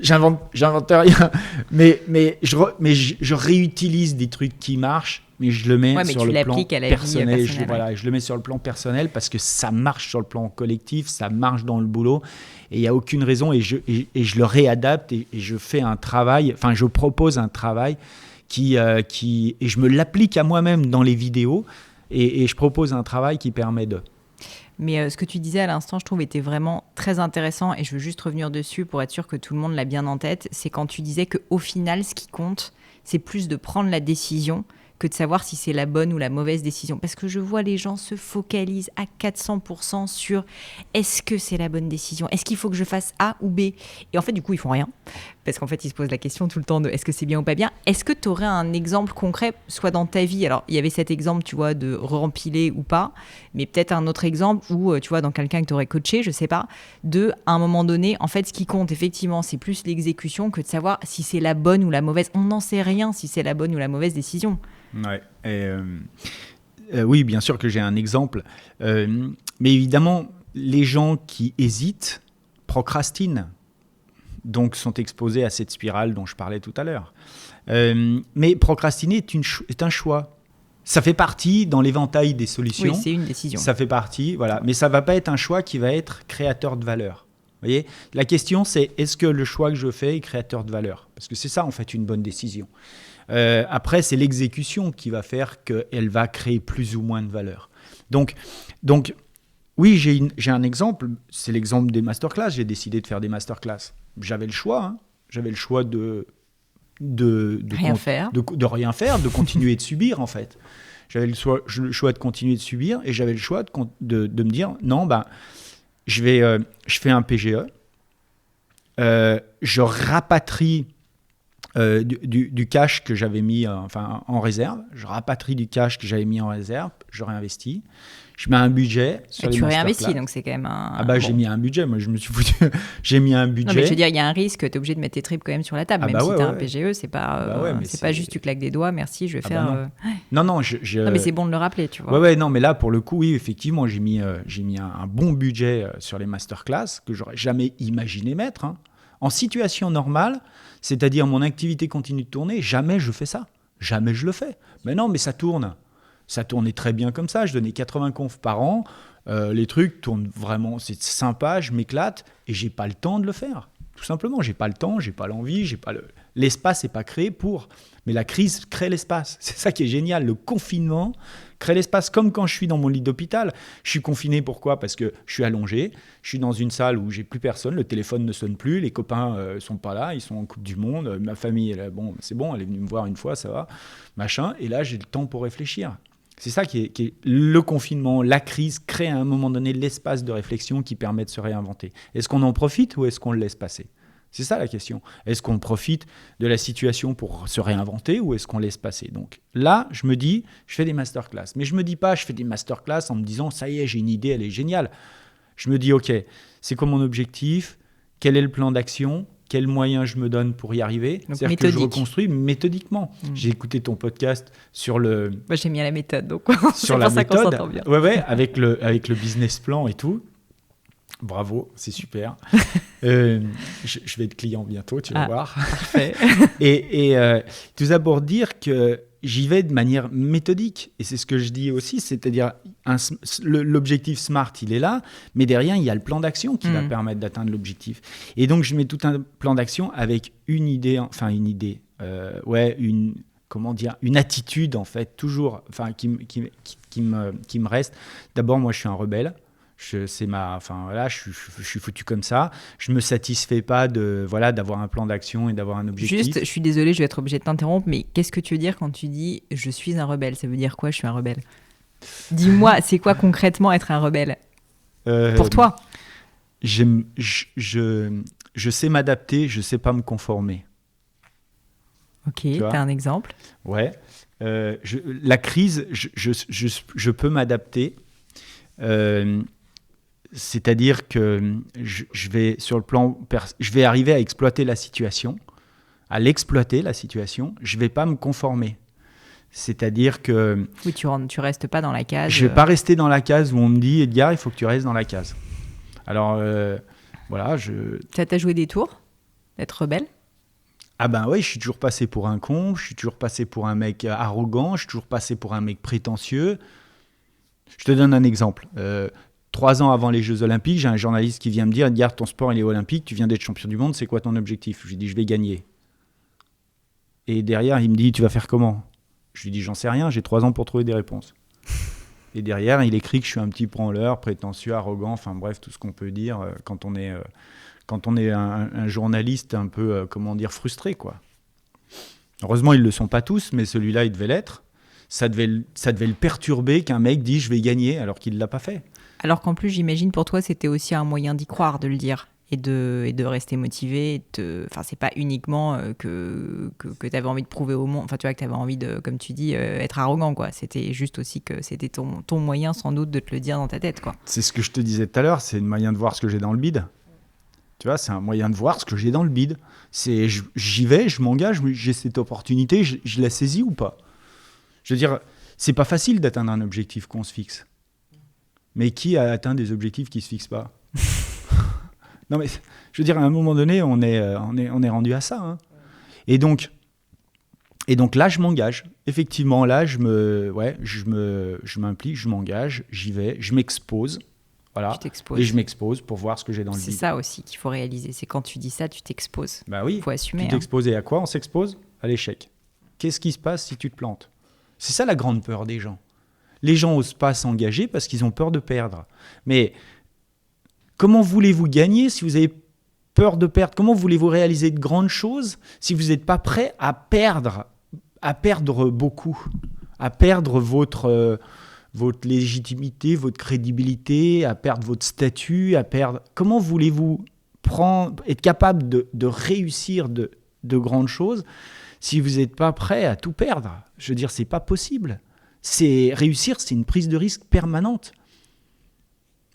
J'invente rien. Mais je réutilise des trucs qui marchent, mais je le mets sur le plan personnel. Je le mets sur le plan personnel parce que ça marche sur le plan collectif, ça marche dans le boulot. Et il n'y a aucune raison. Et je le réadapte et je fais un travail, enfin, je propose un travail et je me l'applique à moi-même dans les vidéos. Et je propose un travail qui permet de... Mais ce que tu disais à l'instant, je trouve, était vraiment très intéressant et je veux juste revenir dessus pour être sûr que tout le monde l'a bien en tête. C'est quand tu disais qu'au final, ce qui compte, c'est plus de prendre la décision que de savoir si c'est la bonne ou la mauvaise décision. Parce que je vois les gens se focalisent à 400% sur est-ce que c'est la bonne décision ? Est-ce qu'il faut que je fasse A ou B ? Et en fait, du coup, ils font rien. Parce qu'en fait, ils se posent la question tout le temps de est-ce que c'est bien ou pas bien ? Est-ce que tu aurais un exemple concret, soit dans ta vie ? Alors, il y avait cet exemple, tu vois, de rempiler ou pas, mais peut-être un autre exemple où, tu vois, dans quelqu'un que tu aurais coaché, je sais pas, à un moment donné, en fait, ce qui compte, effectivement, c'est plus l'exécution que de savoir si c'est la bonne ou la mauvaise. On n'en sait rien si c'est la bonne ou la mauvaise décision. Ouais. Oui, bien sûr que j'ai un exemple. Mais évidemment, les gens qui hésitent procrastinent, donc sont exposés à cette spirale dont je parlais tout à l'heure. Mais procrastiner est un choix. Ça fait partie dans l'éventail des solutions. Oui, c'est une décision. Ça fait partie, voilà. Mais ça ne va pas être un choix qui va être créateur de valeur. Vous voyez ? La question, c'est est-ce que le choix que je fais est créateur de valeur ? Parce que c'est ça, en fait, une bonne décision. Après, c'est l'exécution qui va faire qu'elle va créer plus ou moins de valeur. Donc oui, j'ai un exemple. C'est l'exemple des masterclass. J'ai décidé de faire des masterclass. J'avais le choix. Hein. J'avais le choix de rien faire, de continuer de subir, en fait. J'avais le choix de continuer de subir et j'avais le choix de me dire non, je fais un PGE. Je rapatrie du cash que j'avais mis en réserve. Je rapatrie du cash que j'avais mis en réserve, je réinvestis. Je mets un budget sur les masterclass. Tu réinvestis, donc c'est quand même un... Ah bah, j'ai mis un budget, moi je me suis foutu. J'ai mis un budget. Non, mais je veux dire, il y a un risque, tu es obligé de mettre tes tripes quand même sur la table, même si tu as un PGE, c'est pas, c'est pas juste tu claques des doigts, merci, je vais faire... Non. Non, mais c'est bon de le rappeler, tu vois. Ouais, non, mais là, pour le coup, oui, effectivement, j'ai mis un bon budget sur les masterclass que j'aurais jamais imaginé mettre. Hein. En situation normale, c'est-à-dire mon activité continue de tourner, jamais je fais ça. Jamais je le fais. Mais non, mais ça tourne. Ça tournait très bien comme ça. Je donnais 80 confs par an. Les trucs tournent vraiment, c'est sympa, je m'éclate et j'ai pas le temps de le faire. Tout simplement, j'ai pas le temps, j'ai pas l'envie, l'espace n'est pas créé pour. Mais la crise crée l'espace. C'est ça qui est génial. Le confinement crée l'espace. Comme quand je suis dans mon lit d'hôpital. Je suis confiné, pourquoi ? Parce que je suis allongé. Je suis dans une salle où j'ai plus personne. Le téléphone ne sonne plus. Les copains sont pas là. Ils sont en Coupe du Monde. Ma famille, c'est bon. Elle est venue me voir une fois, ça va. Machin. Et là, j'ai le temps pour réfléchir. C'est ça qui est le confinement, la crise crée à un moment donné l'espace de réflexion qui permet de se réinventer. Est-ce qu'on en profite ou est-ce qu'on le laisse passer ? C'est ça la question. Est-ce qu'on profite de la situation pour se réinventer ou est-ce qu'on laisse passer ? Donc là, je me dis, je fais des masterclass. Mais je ne me dis pas, je fais des masterclass en me disant, ça y est, j'ai une idée, elle est géniale. Je me dis, ok, c'est quoi mon objectif ? Quel est le plan d'action ? Quels moyens je me donne pour y arriver ? Donc, c'est-à-dire que je reconstruis méthodiquement. J'ai écouté ton podcast sur le... Moi, j'ai mis à la méthode, donc sur la méthode. Ouais, avec le business plan et tout. Bravo, c'est super. Je vais être client bientôt, tu vas voir. Parfait. Et tout ça pour dire que j'y vais de manière méthodique. Et c'est ce que je dis aussi, c'est-à-dire l'objectif SMART, il est là, mais derrière, il y a le plan d'action qui va permettre d'atteindre l'objectif. Et donc, je mets tout un plan d'action avec une attitude, en fait, toujours, qui me reste. D'abord, moi, je suis un rebelle. Je suis foutu comme ça. Je me satisfais pas d'avoir un plan d'action et d'avoir un objectif. Juste, je suis désolée, je vais être obligée de t'interrompre, mais qu'est-ce que tu veux dire quand tu dis « je suis un rebelle » ? Ça veut dire quoi, je suis un rebelle ? Dis-moi, c'est quoi concrètement être un rebelle pour toi ? Je sais m'adapter, je sais pas me conformer. Ok, t'as un exemple? Ouais. La crise, je peux m'adapter. C'est-à-dire que je vais, sur le plan, je vais arriver à exploiter la situation, à l'exploiter, la situation. Je ne vais pas me conformer. C'est-à-dire que... Oui, tu restes pas dans la case. Je ne vais pas rester dans la case où on me dit, Edgar, il faut que tu restes dans la case. Alors, voilà, Ça t'a joué des tours d'être rebelle? Ah ben oui, je suis toujours passé pour un con, je suis toujours passé pour un mec arrogant, je suis toujours passé pour un mec prétentieux. Je te donne un exemple. 3 ans avant les Jeux Olympiques, j'ai un journaliste qui vient me dire, Edgar, ton sport il est olympique, tu viens d'être champion du monde, c'est quoi ton objectif? Je lui dis, je vais gagner. Et derrière, il me dit, tu vas faire comment? Je lui dis, j'en sais rien, j'ai 3 ans pour trouver des réponses. Et derrière, il écrit que je suis un petit branleur, prétentieux, arrogant, enfin bref, tout ce qu'on peut dire quand on est un journaliste un peu, frustré, quoi. Heureusement, ils ne le sont pas tous, mais celui-là, il devait l'être. Ça devait le perturber qu'un mec dise « je vais gagner » alors qu'il ne l'a pas fait. Alors qu'en plus, j'imagine, pour toi, c'était aussi un moyen d'y croire, de le dire, et de rester motivé. Enfin, c'est pas uniquement que tu avais envie de prouver au monde, enfin, tu vois, que tu avais envie de, comme tu dis, être arrogant, quoi. C'était juste aussi que c'était ton moyen, sans doute, de te le dire dans ta tête, quoi. C'est ce que je te disais tout à l'heure, c'est un moyen de voir ce que j'ai dans le bide. Tu vois, c'est un moyen de voir ce que j'ai dans le bide. J'y vais, je m'engage, j'ai cette opportunité, je la saisis ou pas? Je veux dire, c'est pas facile d'atteindre un objectif qu'on se fixe. Mais qui a atteint des objectifs qui se fixent pas? Non mais, je veux dire, à un moment donné, on est rendu à ça. Hein. Et donc là, je m'engage. Effectivement, là, je m'implique, je m'engage, j'y vais, je m'expose. Voilà. Et je m'expose pour voir ce que j'ai dans le bide. C'est ça aussi qu'il faut réaliser. C'est quand tu dis ça, tu t'exposes. Bah oui. Il faut assumer. Tu t'exposes et à quoi on s'expose? À l'échec. Qu'est-ce qui se passe si tu te plantes? C'est ça la grande peur des gens. Les gens n'osent pas s'engager parce qu'ils ont peur de perdre. Mais comment voulez-vous gagner si vous avez peur de perdre? Comment voulez-vous réaliser de grandes choses si vous n'êtes pas prêt à perdre beaucoup, à perdre votre légitimité, votre crédibilité, à perdre votre statut, à perdre... Comment voulez-vous être capable de réussir de grandes choses si vous n'êtes pas prêt à tout perdre? Je veux dire, c'est pas possible. Réussir, c'est une prise de risque permanente.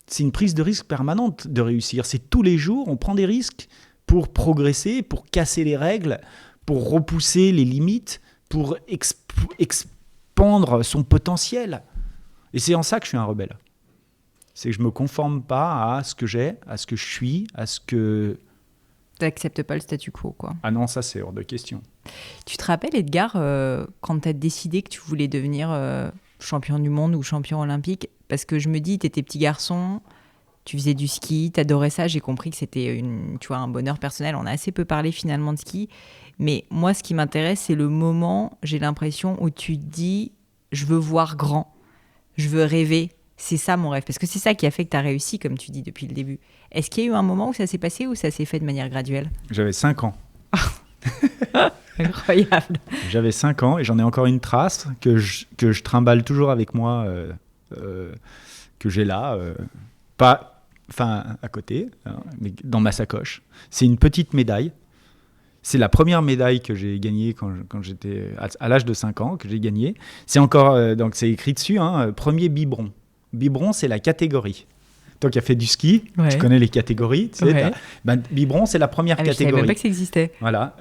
C'est une prise de risque permanente de réussir. C'est tous les jours, on prend des risques pour progresser, pour casser les règles, pour repousser les limites, pour expandre son potentiel. Et c'est en ça que je suis un rebelle. C'est que je ne me conforme pas à ce que j'ai, à ce que je suis, à ce que... Tu n'acceptes pas le statu quo, quoi. Ah non, ça c'est hors de question. Tu te rappelles, Edgar, quand tu as décidé que tu voulais devenir champion du monde ou champion olympique? Parce que je me dis, tu étais petit garçon, tu faisais du ski, tu adorais ça, j'ai compris que c'était un bonheur personnel. On a assez peu parlé finalement de ski. Mais moi, ce qui m'intéresse, c'est le moment, j'ai l'impression, où tu te dis, je veux voir grand, je veux rêver. C'est ça mon rêve, parce que c'est ça qui a fait que tu as réussi, comme tu dis depuis le début. Est-ce qu'il y a eu un moment où ça s'est passé ou ça s'est fait de manière graduelle? J'avais 5 ans. Incroyable. J'avais 5 ans et j'en ai encore une trace que je trimballe toujours avec moi, que j'ai là, à côté, hein, mais dans ma sacoche. C'est une petite médaille. C'est la première médaille que j'ai gagnée quand j'étais à l'âge de 5 ans, que j'ai gagnée. C'est encore, donc c'est écrit dessus, hein, premier biberon. Biberon, c'est la catégorie. Toi qui as fait du ski, ouais. Tu connais les catégories. Tu sais, ouais. Biberon, c'est la première catégorie. Je ne savais même pas que ça existait. Voilà.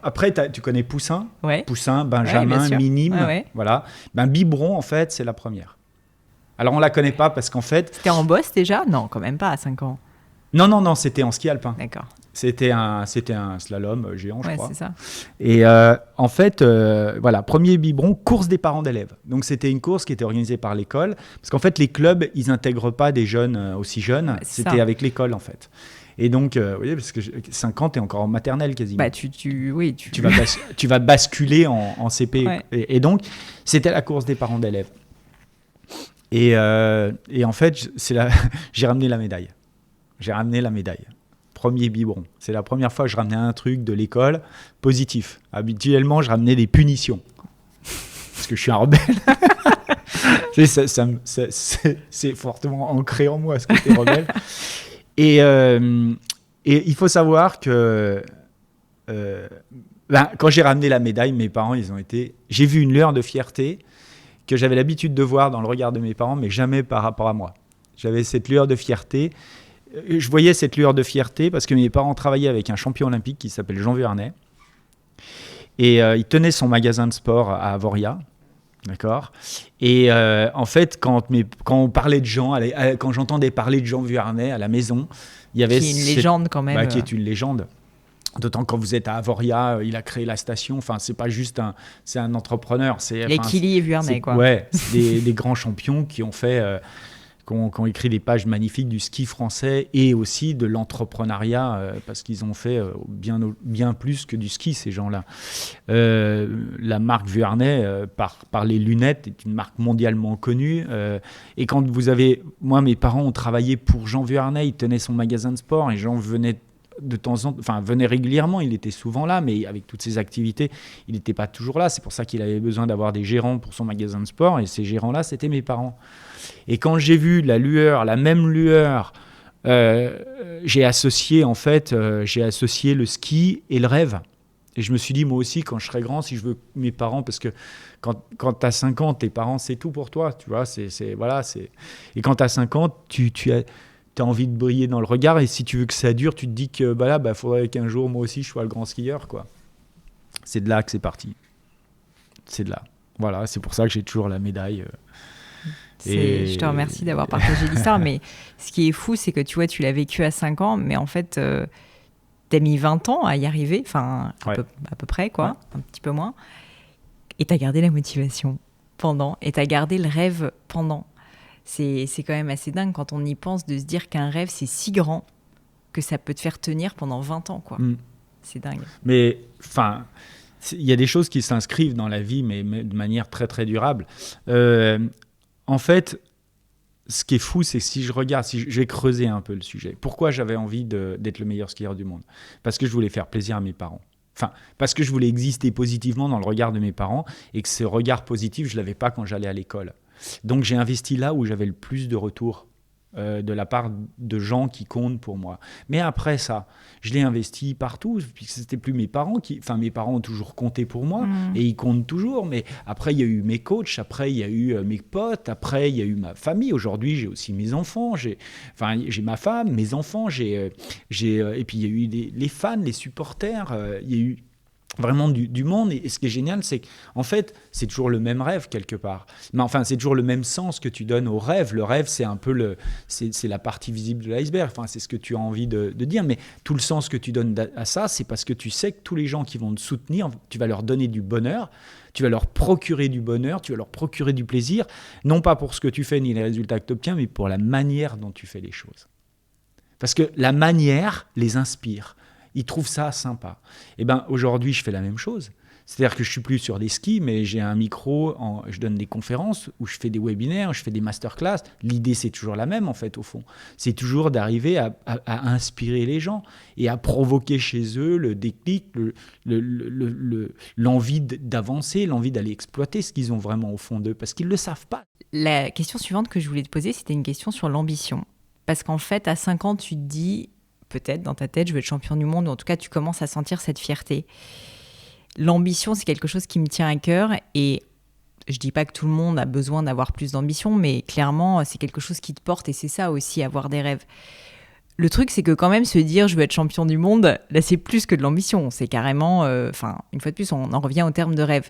Après, tu connais Poussin, ouais. Poussin, Benjamin, ouais, Minime. ouais. Voilà. Biberon, en fait, c'est la première. Alors, on ne la connaît pas parce qu'en fait... C'était en bosse déjà? Non, quand même pas à 5 ans. Non, c'était en ski alpin. D'accord. C'était un slalom géant, je crois. C'est ça. Et en fait, voilà, premier biberon, course des parents d'élèves. Donc, c'était une course qui était organisée par l'école. Parce qu'en fait, les clubs, ils n'intègrent pas des jeunes aussi jeunes. Ouais, c'était ça. Avec l'école, en fait. Et donc, oui, parce que 5 ans, tu es encore en maternelle quasiment. Bah, tu vas basculer en CP. Ouais. Et donc, c'était la course des parents d'élèves. Et en fait, j'ai ramené la médaille. Premier biberon. C'est la première fois que je ramenais un truc de l'école positif. Habituellement, je ramenais des punitions. Parce que je suis un rebelle. C'est fortement ancré en moi, ce côté rebelle. Et il faut savoir que Quand j'ai ramené la médaille, mes parents, j'ai vu une lueur de fierté que j'avais l'habitude de voir dans le regard de mes parents, mais jamais par rapport à moi. J'avais cette lueur de fierté. Je voyais cette lueur de fierté parce que mes parents travaillaient avec un champion olympique qui s'appelle Jean Vuarnet. Et il tenait son magasin de sport à Avoria. D'accord. Et en fait, quand on parlait de Jean, quand j'entendais parler de Jean Vuarnet à la maison, il y avait qui est une légende quand même. Qui est une légende. D'autant quand vous êtes à Avoria, il a créé la station. Enfin, c'est pas juste c'est un entrepreneur. Les Kili et Vuarnet, quoi. Ouais, c'est des grands champions qui ont fait, qui ont écrit des pages magnifiques du ski français et aussi de l'entrepreneuriat, parce qu'ils ont fait bien plus que du ski, ces gens-là. La marque Vuarnet, par les lunettes, est une marque mondialement connue. Et quand moi, mes parents ont travaillé pour Jean Vuarnet, il tenait son magasin de sport et Jean venait de temps en temps, venait régulièrement, il était souvent là, mais avec toutes ses activités, il n'était pas toujours là. C'est pour ça qu'il avait besoin d'avoir des gérants pour son magasin de sport, et ces gérants-là, c'était mes parents. Et quand j'ai vu la même lueur, j'ai associé le ski et le rêve. Et je me suis dit, moi aussi, quand je serai grand, si je veux mes parents, parce que quand tu as 5 ans, tes parents, c'est tout pour toi, tu vois, et quand tu as 5 ans, tu as envie de briller dans le regard, et si tu veux que ça dure, tu te dis que faudrait qu'un jour, moi aussi, je sois le grand skieur, quoi. C'est de là que c'est parti. C'est de là. Voilà, c'est pour ça que j'ai toujours la médaille. Je te remercie d'avoir partagé l'histoire, mais ce qui est fou, c'est que tu vois, tu l'as vécu à 5 ans, mais en fait, t'as mis 20 ans à y arriver, à peu près, quoi, un petit peu moins, et t'as gardé la motivation pendant, et t'as gardé le rêve pendant. C'est quand même assez dingue quand on y pense de se dire qu'un rêve, c'est si grand que ça peut te faire tenir pendant 20 ans, quoi. C'est dingue. Mais, il y a des choses qui s'inscrivent dans la vie, mais de manière très, très durable. En fait, ce qui est fou, c'est que si je vais creuser un peu le sujet. Pourquoi j'avais envie d'être le meilleur skieur du monde ? Parce que je voulais faire plaisir à mes parents. Parce que je voulais exister positivement dans le regard de mes parents, et que ce regard positif, je ne l'avais pas quand j'allais à l'école. Donc j'ai investi là où j'avais le plus de retours de la part de gens qui comptent pour moi. Mais après ça, je l'ai investi partout, puisque c'était plus mes parents mes parents ont toujours compté pour moi, et ils comptent toujours. Mais après, il y a eu mes coachs, après il y a eu mes potes, après il y a eu ma famille. Aujourd'hui, j'ai aussi mes enfants, j'ai ma femme, mes enfants, et puis il y a eu les fans, les supporters, il y a eu vraiment du monde. Et ce qui est génial, c'est qu'en fait, c'est toujours le même rêve quelque part. Mais c'est toujours le même sens que tu donnes au rêve. Le rêve, c'est un peu c'est la partie visible de l'iceberg. C'est ce que tu as envie de dire. Mais tout le sens que tu donnes à ça, c'est parce que tu sais que tous les gens qui vont te soutenir, tu vas leur donner du bonheur, tu vas leur procurer du bonheur, tu vas leur procurer du plaisir, non pas pour ce que tu fais ni les résultats que tu obtiens, mais pour la manière dont tu fais les choses. Parce que la manière les inspire. Ils trouvent ça sympa. Et aujourd'hui, je fais la même chose. C'est-à-dire que je ne suis plus sur des skis, mais j'ai un micro, je donne des conférences, où je fais des webinaires, je fais des masterclass. L'idée, c'est toujours la même, en fait, au fond. C'est toujours d'arriver à inspirer les gens et à provoquer chez eux le déclic, l'envie d'avancer, l'envie d'aller exploiter ce qu'ils ont vraiment au fond d'eux, parce qu'ils ne le savent pas. La question suivante que je voulais te poser, c'était une question sur l'ambition. Parce qu'en fait, à 5 ans, tu te dis... peut-être dans ta tête, je veux être champion du monde, ou en tout cas, tu commences à sentir cette fierté. L'ambition, c'est quelque chose qui me tient à cœur, et je ne dis pas que tout le monde a besoin d'avoir plus d'ambition, mais clairement, c'est quelque chose qui te porte, et c'est ça aussi, avoir des rêves. Le truc, c'est que quand même, se dire « je veux être champion du monde », là, c'est plus que de l'ambition. C'est carrément, une fois de plus, on en revient au terme de rêve.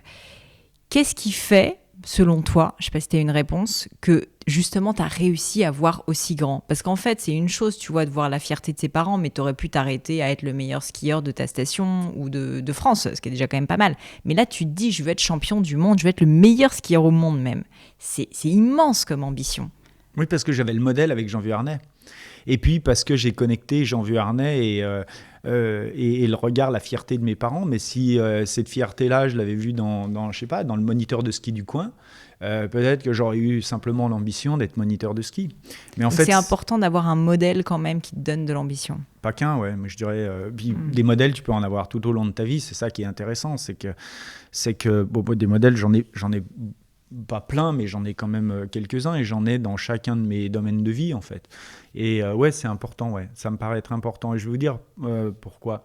Qu'est-ce qui fait, selon toi, je ne sais pas si tu as une réponse, que justement tu as réussi à voir aussi grand? Parce qu'en fait, c'est une chose, tu vois, de voir la fierté de ses parents, mais tu aurais pu t'arrêter à être le meilleur skieur de ta station ou de France, ce qui est déjà quand même pas mal. Mais là, tu te dis, je veux être champion du monde, je veux être le meilleur skieur au monde même. C'est immense comme ambition. Oui, parce que j'avais le modèle avec Jean Vuarnet. Et puis parce que j'ai connecté Jean Vuarnet et le regard, la fierté de mes parents. Mais si cette fierté-là, je l'avais vue dans le moniteur de ski du coin, peut-être que j'aurais eu simplement l'ambition d'être moniteur de ski. Mais en fait, c'est important d'avoir un modèle quand même qui te donne de l'ambition. Pas qu'un, ouais. Mais je dirais, des modèles, tu peux en avoir tout au long de ta vie. C'est ça qui est intéressant, c'est que des modèles, j'en ai pas plein, mais j'en ai quand même quelques-uns, et j'en ai dans chacun de mes domaines de vie, en fait. Et ouais, c'est important, ouais. Ça me paraît être important. Et je vais vous dire pourquoi.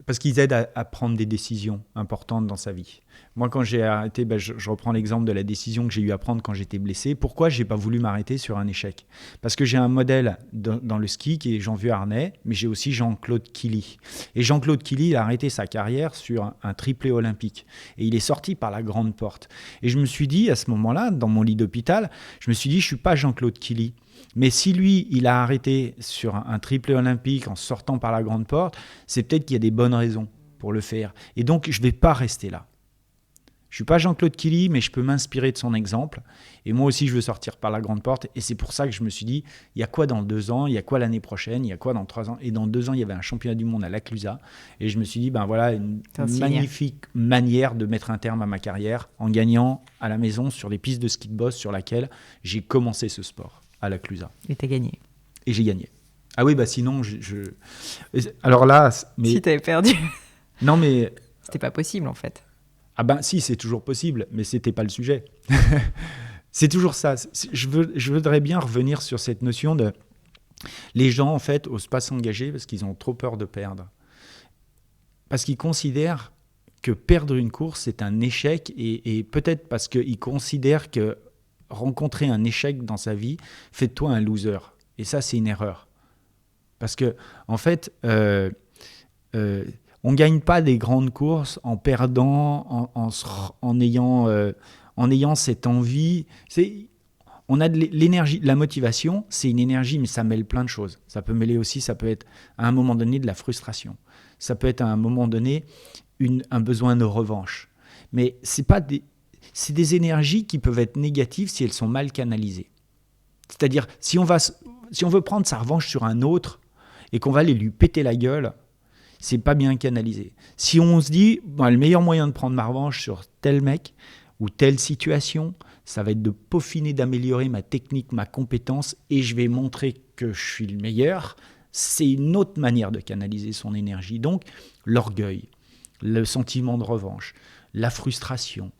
Parce qu'ils aident à prendre des décisions importantes dans sa vie. Moi, quand j'ai arrêté, je reprends l'exemple de la décision que j'ai eu à prendre quand j'étais blessé. Pourquoi j'ai pas voulu m'arrêter sur un échec? Parce que j'ai un modèle dans le ski qui est Jean-Vuarnet Arnais, mais j'ai aussi Jean-Claude Killy. Et Jean-Claude Killy, il a arrêté sa carrière sur un triplé olympique. Et il est sorti par la grande porte. Et je me suis dit, à ce moment-là, dans mon lit d'hôpital, je me suis dit, je suis pas Jean-Claude Killy. Mais si lui, il a arrêté sur un triplé olympique en sortant par la grande porte, c'est peut-être qu'il y a des bonnes raisons pour le faire. Et donc, je ne vais pas rester là. Je ne suis pas Jean-Claude Killy, mais je peux m'inspirer de son exemple. Et moi aussi, je veux sortir par la grande porte. Et c'est pour ça que je me suis dit, il y a quoi dans 2 ans? Il y a quoi l'année prochaine? Il y a quoi dans 3 ans? Et dans 2 ans, il y avait un championnat du monde à La Clusaz. Et je me suis dit, voilà une magnifique manière de mettre un terme à ma carrière en gagnant à la maison sur les pistes de ski de boss sur laquelle j'ai commencé ce sport. À La Clusaz. Et t'as gagné. Et j'ai gagné. Ah oui, sinon, alors là... Mais... Si t'avais perdu. Non, mais... C'était pas possible, en fait. Ah si, c'est toujours possible, mais c'était pas le sujet. C'est toujours ça. Je voudrais bien revenir sur cette notion de... Les gens, en fait, osent pas s'engager parce qu'ils ont trop peur de perdre. Parce qu'ils considèrent que perdre une course, c'est un échec, et peut-être parce qu'ils considèrent que rencontrer un échec dans sa vie fait de toi un loser. Et ça, c'est une erreur. Parce que, en fait, on ne gagne pas des grandes courses en perdant, en ayant cette envie. On a de l'énergie, la motivation, c'est une énergie, mais ça mêle plein de choses. Ça peut mêler aussi, ça peut être à un moment donné de la frustration. Ça peut être à un moment donné un besoin de revanche. Mais c'est des énergies qui peuvent être négatives si elles sont mal canalisées. C'est-à-dire, si on veut prendre sa revanche sur un autre et qu'on va aller lui péter la gueule, c'est pas bien canalisé. Si on se dit, le meilleur moyen de prendre ma revanche sur tel mec ou telle situation, ça va être de peaufiner, d'améliorer ma technique, ma compétence, et je vais montrer que je suis le meilleur, c'est une autre manière de canaliser son énergie. Donc, l'orgueil, le sentiment de revanche, la frustration,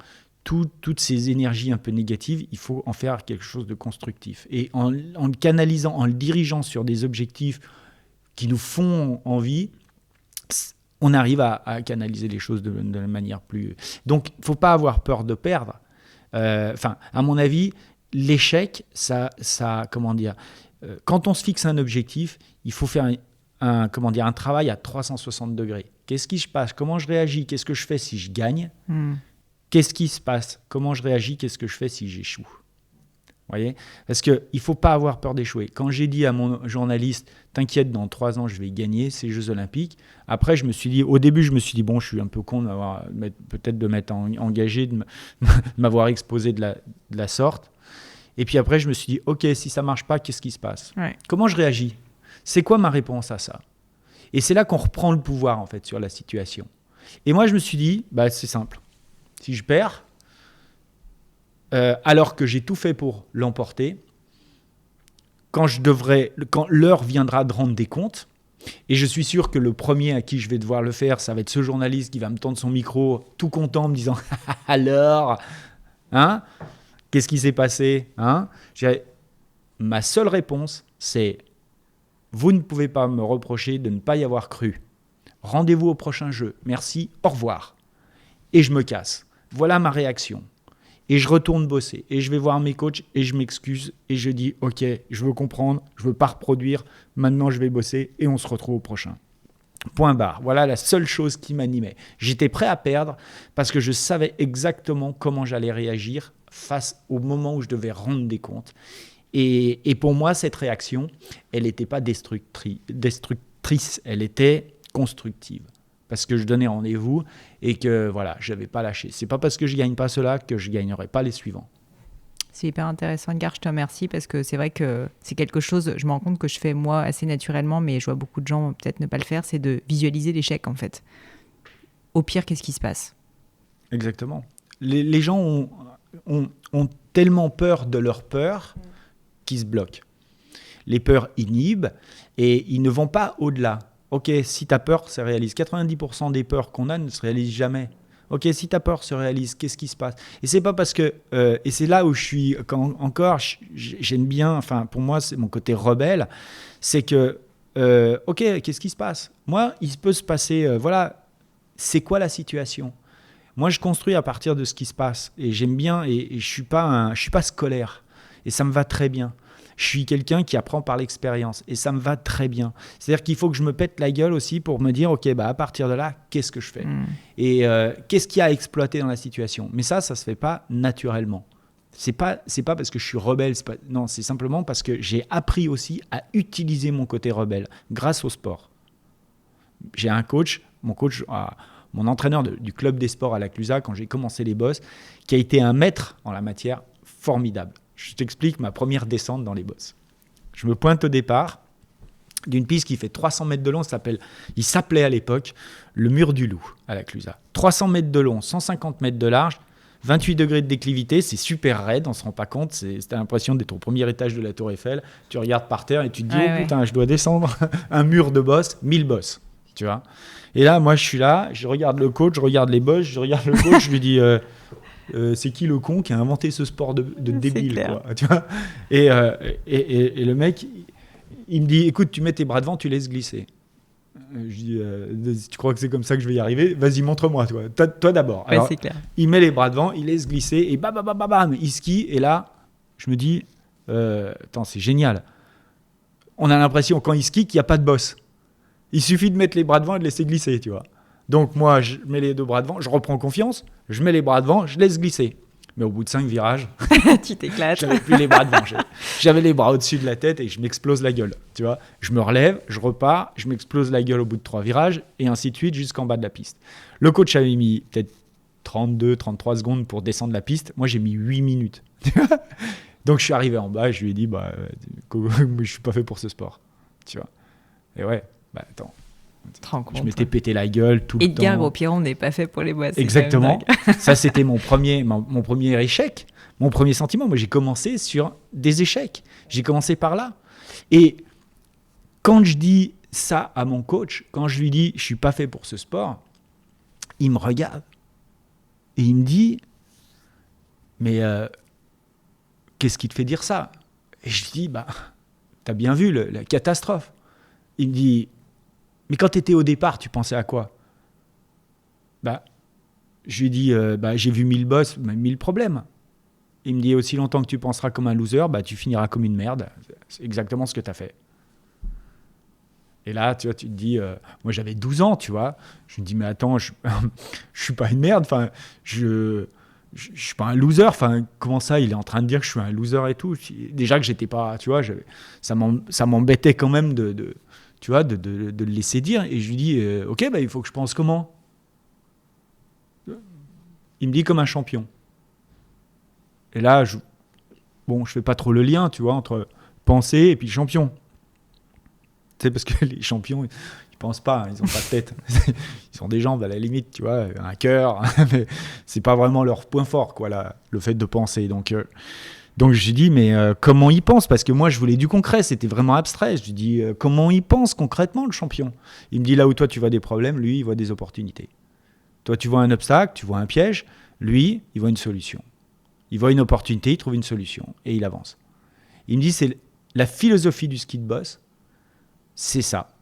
toutes ces énergies un peu négatives, il faut en faire quelque chose de constructif. Et en le canalisant, en le dirigeant sur des objectifs qui nous font envie, on arrive à canaliser les choses de la manière plus... Donc, il ne faut pas avoir peur de perdre. À mon avis, l'échec, quand on se fixe un objectif, il faut faire un travail à 360 degrés. Qu'est-ce qui se passe? Comment je réagis? Qu'est-ce que je fais si je gagne? Qu'est-ce qui se passe? Comment je réagis? Qu'est-ce que je fais si j'échoue? Vous voyez? Parce qu'il ne faut pas avoir peur d'échouer. Quand j'ai dit à mon journaliste, t'inquiète, dans 3 ans, je vais gagner ces Jeux Olympiques. Après, au début, je me suis dit, bon, je suis un peu con peut-être de m'être engagé, de m'avoir exposé de la sorte. Et puis après, je me suis dit, ok, si ça ne marche pas, qu'est-ce qui se passe? Comment je réagis? C'est quoi ma réponse à ça? Et c'est là qu'on reprend le pouvoir, en fait, sur la situation. Et moi, je me suis dit, c'est simple. Si je perds, alors que j'ai tout fait pour l'emporter, quand l'heure viendra de rendre des comptes, et je suis sûr que le premier à qui je vais devoir le faire, ça va être ce journaliste qui va me tendre son micro tout content en me disant « Alors, qu'est-ce qui s'est passé ?» Ma seule réponse, c'est « Vous ne pouvez pas me reprocher de ne pas y avoir cru. Rendez-vous au prochain jeu. Merci, au revoir. » Et je me casse. Voilà ma réaction. Et je retourne bosser. Et je vais voir mes coachs et je m'excuse. Et je dis, ok, je veux comprendre, je ne veux pas reproduire. Maintenant, je vais bosser et on se retrouve au prochain. Point barre. Voilà la seule chose qui m'animait. J'étais prêt à perdre parce que je savais exactement comment j'allais réagir face au moment où je devais rendre des comptes. Et pour moi, cette réaction, elle n'était pas destructrice, elle était constructive. Parce que je donnais rendez-vous et que je n'avais pas lâché. Ce n'est pas parce que je ne gagne pas cela que je ne gagnerai pas les suivants. C'est hyper intéressant, Edgar, je te remercie parce que c'est vrai que c'est quelque chose, je me rends compte que je fais moi assez naturellement, mais je vois beaucoup de gens peut-être ne pas le faire, c'est de visualiser l'échec en fait. Au pire, qu'est-ce qui se passe? Exactement. Les gens ont tellement peur de leur peur qu'ils se bloquent. Les peurs inhibent et ils ne vont pas au-delà. Ok, si tu as peur, ça réalise. 90% des peurs qu'on a ne se réalisent jamais. Ok, si ta peur se réalise, qu'est-ce qui se passe? Et c'est pas parce que et c'est là où je suis j'aime bien. Enfin, pour moi, c'est mon côté rebelle. C'est que ok, qu'est-ce qui se passe? Moi, il peut se passer. Voilà, c'est quoi la situation? Moi, je construis à partir de ce qui se passe et j'aime bien et je suis pas scolaire et ça me va très bien. Je suis quelqu'un qui apprend par l'expérience et ça me va très bien. C'est-à-dire qu'il faut que je me pète la gueule aussi pour me dire, ok, bah à partir de là, qu'est-ce que je fais? Et qu'est-ce qu'il y a à exploiter dans la situation? Mais ça se fait pas naturellement. C'est pas parce que je suis rebelle. Non, c'est simplement parce que j'ai appris aussi à utiliser mon côté rebelle grâce au sport. J'ai un coach, mon entraîneur du club des sports à la Clusa, quand j'ai commencé les bosses, qui a été un maître en la matière formidable. Je t'explique ma première descente dans les bosses. Je me pointe au départ d'une piste qui fait 300 mètres de long. Il s'appelait à l'époque le mur du loup à la Clusa. 300 mètres de long, 150 mètres de large, 28 degrés de déclivité. C'est super raide, on ne se rend pas compte. T'as l'impression d'être au premier étage de la Tour Eiffel. Tu regardes par terre et tu te dis, putain, je dois descendre un mur de bosses, 1000 bosses. Tu vois. Et là, moi, je suis là, je regarde le coach, je regarde les bosses, je lui dis... c'est qui le con qui a inventé ce sport de débile, quoi, tu vois? Et le mec, il me dit, écoute, tu mets tes bras devant, tu laisses glisser. Je dis, tu crois que c'est comme ça que je vais y arriver? Vas-y, montre-moi, toi d'abord. Alors, c'est clair. Il met les bras devant, il laisse glisser et bam, il skie. Et là, je me dis, attends, c'est génial. On a l'impression quand il skie qu'il n'y a pas de boss. Il suffit de mettre les bras devant et de laisser glisser, tu vois. Donc moi, je mets les 2 bras devant, je reprends confiance, je mets les bras devant, je laisse glisser. Mais au bout de 5 virages, tu t'éclates. J'avais plus les bras devant. J'avais les bras au-dessus de la tête et je m'explose la gueule. Tu vois, je me relève, je repars, je m'explose la gueule au bout de 3 virages et ainsi de suite jusqu'en bas de la piste. Le coach avait mis peut-être 32, 33 secondes pour descendre la piste. Moi, j'ai mis 8 minutes. Donc, je suis arrivé en bas et je lui ai dit, je suis pas fait pour ce sport. Tu vois. Et ouais, attends. Je m'étais pété la gueule tout le temps. Edgar Gros-Piron n'est pas fait pour les bois. Exactement. Ça, c'était mon premier échec, mon premier sentiment. Moi, j'ai commencé sur des échecs. J'ai commencé par là. Et quand je dis ça à mon coach, quand je lui dis « je suis pas fait pour ce sport », il me regarde et il me dit « mais qu'est-ce qui te fait dire ça ?» Et je lui dis « t'as bien vu la catastrophe ». Il me dit « mais quand tu étais au départ, tu pensais à quoi ?» Je lui dis j'ai vu 1000 boss, 1000 problèmes. Il me dit aussi longtemps que tu penseras comme un loser, tu finiras comme une merde. C'est exactement ce que tu as fait. Et là, tu vois, tu te dis, moi j'avais 12 ans, tu vois. Je me dis, mais attends, je suis pas une merde. Enfin, je suis pas un loser. Enfin, comment ça, il est en train de dire que je suis un loser et tout. Déjà que j'étais pas, tu vois, ça m'embêtait quand même tu vois, de le laisser dire. Et je lui dis, ok, il faut que je pense comment? Il me dit comme un champion. Et là, je fais pas trop le lien, tu vois, entre penser et puis champion. Tu sais, parce que les champions, ils pensent pas, ils ont pas de tête. Ils sont des jambes à la limite, tu vois, un cœur, mais c'est pas vraiment leur point fort, quoi, le fait de penser. Donc je lui dis, mais comment il pense? Parce que moi, je voulais du concret, c'était vraiment abstrait. Je lui dis, comment il pense concrètement, le champion? Il me dit, là où toi, tu vois des problèmes, lui, il voit des opportunités. Toi, tu vois un obstacle, tu vois un piège. Lui, il voit une solution. Il voit une opportunité, il trouve une solution et il avance. Il me dit, c'est la philosophie du ski de boss, c'est ça.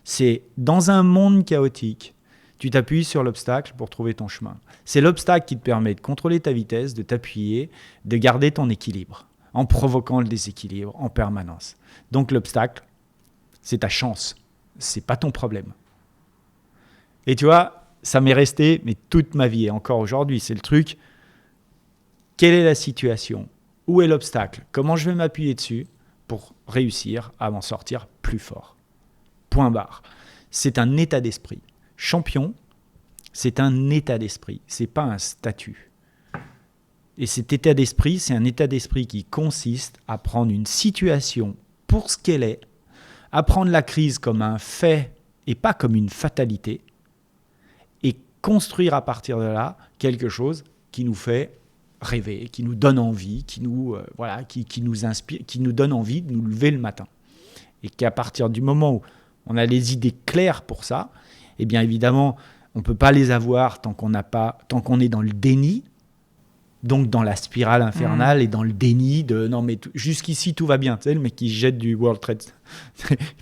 C'est dans un monde chaotique, tu t'appuies sur l'obstacle pour trouver ton chemin. C'est l'obstacle qui te permet de contrôler ta vitesse, de t'appuyer, de garder ton équilibre, en provoquant le déséquilibre en permanence. Donc l'obstacle, c'est ta chance, c'est pas ton problème. Et tu vois, ça m'est resté, mais toute ma vie, et encore aujourd'hui, c'est le truc. Quelle est la situation? Où est l'obstacle? Comment je vais m'appuyer dessus pour réussir à m'en sortir plus fort? Point barre. C'est un état d'esprit. Champion, c'est un état d'esprit. C'est pas un statut. Et cet état d'esprit, c'est un état d'esprit qui consiste à prendre une situation pour ce qu'elle est, à prendre la crise comme un fait et pas comme une fatalité, et construire à partir de là quelque chose qui nous fait rêver, qui nous donne envie, qui nous inspire, qui nous donne envie de nous lever le matin. Et qu'à partir du moment où on a les idées claires pour ça, eh bien évidemment, On ne peut pas les avoir tant qu'on est dans le déni, donc dans la spirale infernale et dans le déni de non mais jusqu'ici tout va bien. Tu sais, le mec qui jette du World Trade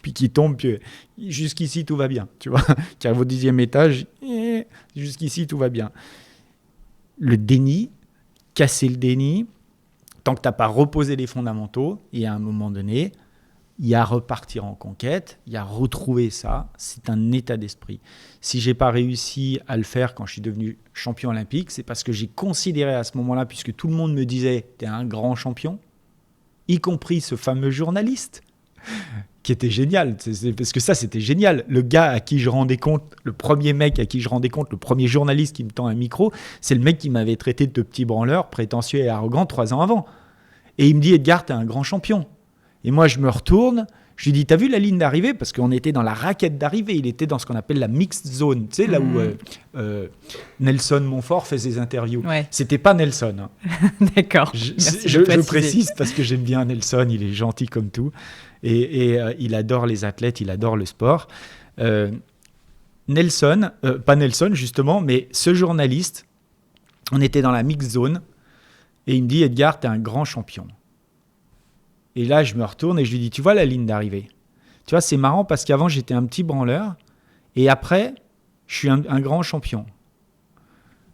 puis qui tombe, puis jusqu'ici tout va bien. Tu vois, qui arrive au 10e étage, jusqu'ici tout va bien. Le déni, casser le déni, tant que tu n'as pas reposé les fondamentaux, et à un moment donné, il y a repartir en conquête, il y a retrouver ça, c'est un état d'esprit. Si je n'ai pas réussi à le faire quand je suis devenu champion olympique, c'est parce que j'ai considéré à ce moment-là, puisque tout le monde me disait « t'es un grand champion », y compris ce fameux journaliste, qui était génial, parce que ça c'était génial. Le gars à qui je rendais compte, le premier mec à qui je rendais compte, le premier journaliste qui me tend un micro, c'est le mec qui m'avait traité de petit branleur, prétentieux et arrogant 3 ans avant. Et il me dit « Edgar, t'es un grand champion ». Et moi, je me retourne, je lui dis, t'as vu la ligne d'arrivée? Parce qu'on était dans la raquette d'arrivée, il était dans ce qu'on appelle la mixed zone, tu sais, là où Nelson Montfort fait ses interviews. Ouais. C'était pas Nelson. Hein. D'accord. Je précise parce que j'aime bien Nelson, il est gentil comme tout. Et il adore les athlètes, il adore le sport. Nelson, pas Nelson justement, mais ce journaliste, on était dans la mixed zone, et il me dit, Edgar, t'es un grand champion. Et là, je me retourne et je lui dis, tu vois la ligne d'arrivée? Tu vois, c'est marrant parce qu'avant, j'étais un petit branleur et après, je suis un grand champion.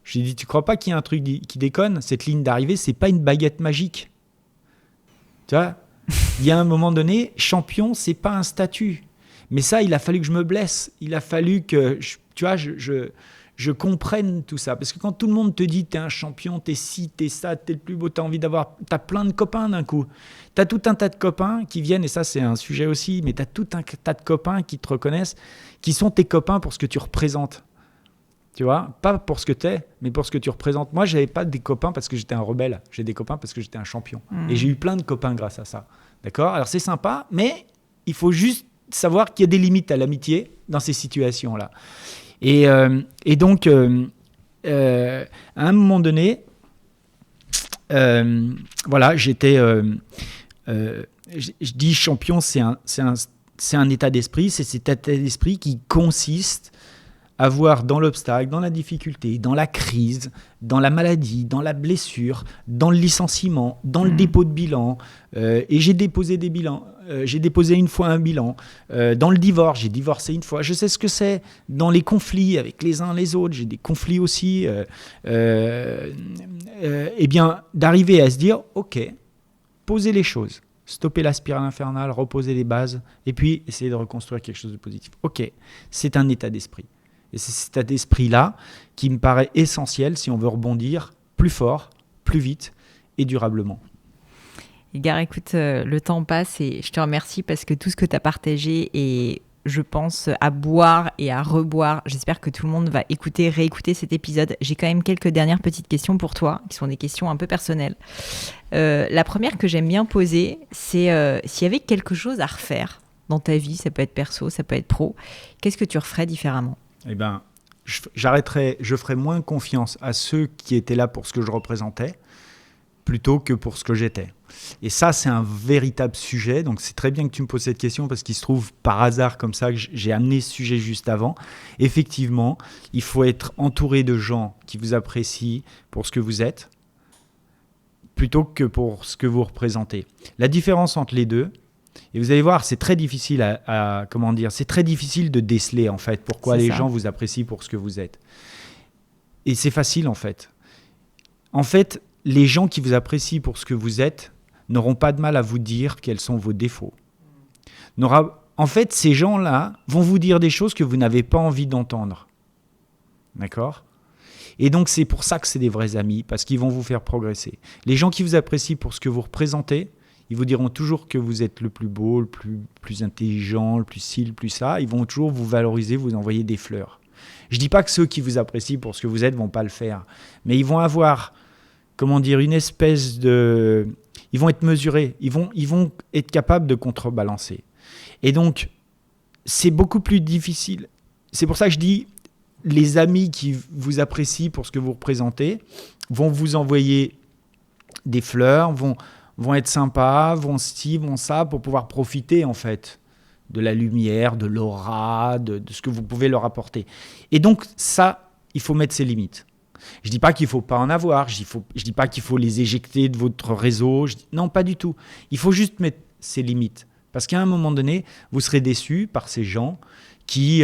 Je lui dis, tu crois pas qu'il y a un truc qui déconne? Cette ligne d'arrivée, c'est pas une baguette magique. Tu vois, il y a un moment donné, champion, c'est pas un statut. Mais ça, il a fallu que je me blesse. Il a fallu que, je comprenne tout ça. Parce que quand tout le monde te dit t'es un champion, t'es ci, t'es ça, t'es le plus beau, t'as plein de copains d'un coup. T'as tout un tas de copains qui viennent, et ça c'est un sujet aussi, mais t'as tout un tas de copains qui te reconnaissent, qui sont tes copains pour ce que tu représentes. Tu vois, pas pour ce que t'es, mais pour ce que tu représentes. Moi, j'avais pas des copains parce que j'étais un rebelle. J'ai des copains parce que j'étais un champion. Et j'ai eu plein de copains grâce à ça. D'accord ? Alors c'est sympa, mais il faut juste savoir qu'il y a des limites à l'amitié dans ces situations-là. Et donc, à un moment donné, voilà, j'étais... je dis champion, c'est un état d'esprit. C'est cet état d'esprit qui consiste à voir dans l'obstacle, dans la difficulté, dans la crise, dans la maladie, dans la blessure, dans le licenciement, dans le dépôt de bilan. Et j'ai déposé des bilans. J'ai déposé une fois un bilan. Dans le divorce, j'ai divorcé une fois. Je sais ce que c'est. Dans les conflits avec les uns les autres, j'ai des conflits aussi. Eh bien, d'arriver à se dire, OK, poser les choses, stopper la spirale infernale, reposer les bases, et puis essayer de reconstruire quelque chose de positif. OK, c'est un état d'esprit. Et c'est cet état d'esprit-là qui me paraît essentiel si on veut rebondir plus fort, plus vite et durablement. Edgar, écoute, le temps passe et je te remercie parce que tout ce que tu as partagé est, je pense, à boire et à reboire. J'espère que tout le monde va réécouter cet épisode. J'ai quand même quelques dernières petites questions pour toi, qui sont des questions un peu personnelles. La première que j'aime bien poser, c'est s'il y avait quelque chose à refaire dans ta vie, ça peut être perso, ça peut être pro, qu'est-ce que tu referais différemment ? Eh bien, je ferais moins confiance à ceux qui étaient là pour ce que je représentais plutôt que pour ce que j'étais. Et ça, c'est un véritable sujet. Donc, c'est très bien que tu me poses cette question parce qu'il se trouve par hasard comme ça que j'ai amené ce sujet juste avant. Effectivement, il faut être entouré de gens qui vous apprécient pour ce que vous êtes plutôt que pour ce que vous représentez. La différence entre les deux, et vous allez voir, c'est très difficile c'est très difficile de déceler en fait pourquoi les gens vous apprécient pour ce que vous êtes. Et c'est facile en fait. En fait, les gens qui vous apprécient pour ce que vous êtes n'auront pas de mal à vous dire quels sont vos défauts. En fait, ces gens-là vont vous dire des choses que vous n'avez pas envie d'entendre. D'accord ? Et donc, c'est pour ça que c'est des vrais amis, parce qu'ils vont vous faire progresser. Les gens qui vous apprécient pour ce que vous représentez, ils vous diront toujours que vous êtes le plus beau, le plus intelligent, le plus ci, le plus ça. Ils vont toujours vous valoriser, vous envoyer des fleurs. Je ne dis pas que ceux qui vous apprécient pour ce que vous êtes ne vont pas le faire, mais ils vont avoir, une espèce de... Ils vont être mesurés, ils vont être capables de contrebalancer. Et donc, c'est beaucoup plus difficile. C'est pour ça que je dis, les amis qui vous apprécient pour ce que vous représentez vont vous envoyer des fleurs, vont être sympas, vont ci, vont ça, pour pouvoir profiter en fait de la lumière, de l'aura, de ce que vous pouvez leur apporter. Et donc ça, il faut mettre ses limites. Je ne dis pas qu'il ne faut pas en avoir, je ne dis pas qu'il faut les éjecter de votre réseau, non, pas du tout. Il faut juste mettre ses limites. Parce qu'à un moment donné, vous serez déçus par ces gens qui,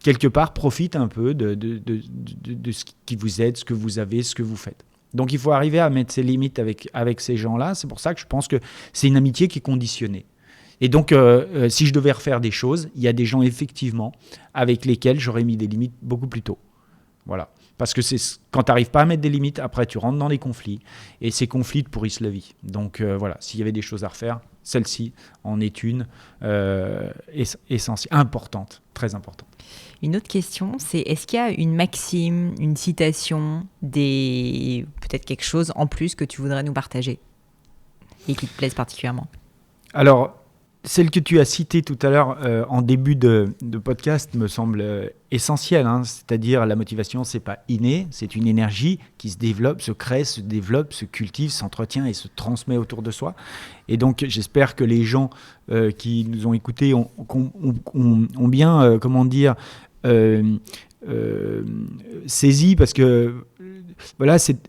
quelque part, profitent un peu de ce qui vous aide, ce que vous avez, ce que vous faites. Donc il faut arriver à mettre ses limites avec ces gens-là. C'est pour ça que je pense que c'est une amitié qui est conditionnée. Et donc, si je devais refaire des choses, il y a des gens, effectivement, avec lesquels j'aurais mis des limites beaucoup plus tôt. Voilà. Parce que quand tu n'arrives pas à mettre des limites, après tu rentres dans les conflits, et ces conflits te pourrissent la vie. Donc voilà, s'il y avait des choses à refaire, celle-ci en est une essentielle, importante, très importante. Une autre question, c'est est-ce qu'il y a une maxime, une citation, peut-être quelque chose en plus que tu voudrais nous partager et qui te plaise particulièrement? Alors, celle que tu as citée tout à l'heure en début de podcast me semble essentielle, hein. C'est-à-dire la motivation, c'est pas inné, c'est une énergie qui se développe, se crée, se développe, se cultive, s'entretient et se transmet autour de soi. Et donc j'espère que les gens qui nous ont écoutés ont bien, saisi, parce que voilà, cette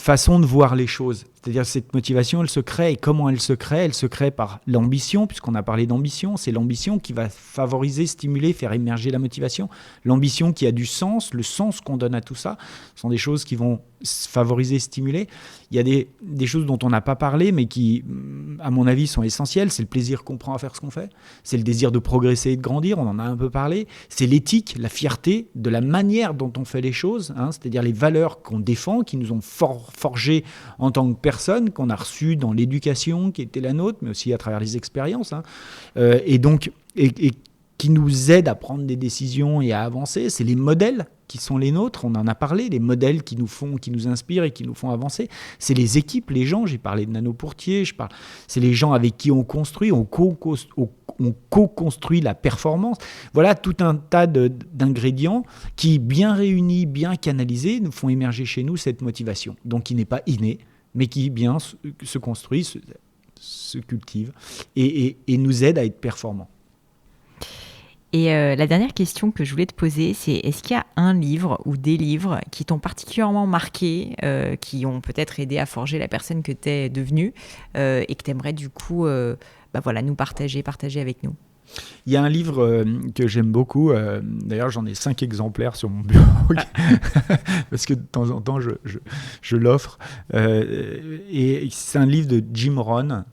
façon de voir les choses. C'est-à-dire cette motivation, elle se crée. Et comment elle se crée? Elle se crée par l'ambition, puisqu'on a parlé d'ambition. C'est l'ambition qui va favoriser, stimuler, faire émerger la motivation. L'ambition qui a du sens, le sens qu'on donne à tout ça, sont des choses qui vont favoriser, stimuler. Il y a des choses dont on n'a pas parlé, mais qui, à mon avis, sont essentielles. C'est le plaisir qu'on prend à faire ce qu'on fait. C'est le désir de progresser et de grandir. On en a un peu parlé. C'est l'éthique, la fierté de la manière dont on fait les choses, hein, c'est-à-dire les valeurs qu'on défend, qui nous ont forgé en tant que personnes, qu'on a reçues dans l'éducation qui était la nôtre, mais aussi à travers les expériences, hein, et qui nous aident à prendre des décisions et à avancer. C'est les modèles qui sont les nôtres, on en a parlé, les modèles qui nous inspirent et qui nous font avancer. C'est les équipes, les gens, j'ai parlé de Nano Pourtier, c'est les gens avec qui on construit, on co-construit la performance. Voilà tout un tas d'ingrédients qui, bien réunis, bien canalisés, nous font émerger chez nous cette motivation. Donc qui n'est pas innée, mais qui bien se construit, se cultive et nous aide à être performants. Et la dernière question que je voulais te poser, c'est est-ce qu'il y a un livre ou des livres qui t'ont particulièrement marqué, qui ont peut-être aidé à forger la personne que tu es devenue et que tu aimerais du coup nous partager avec nous? Il y a un livre que j'aime beaucoup, d'ailleurs j'en ai 5 exemplaires sur mon bureau, parce que de temps en temps je l'offre, et c'est un livre de Jim Rohn,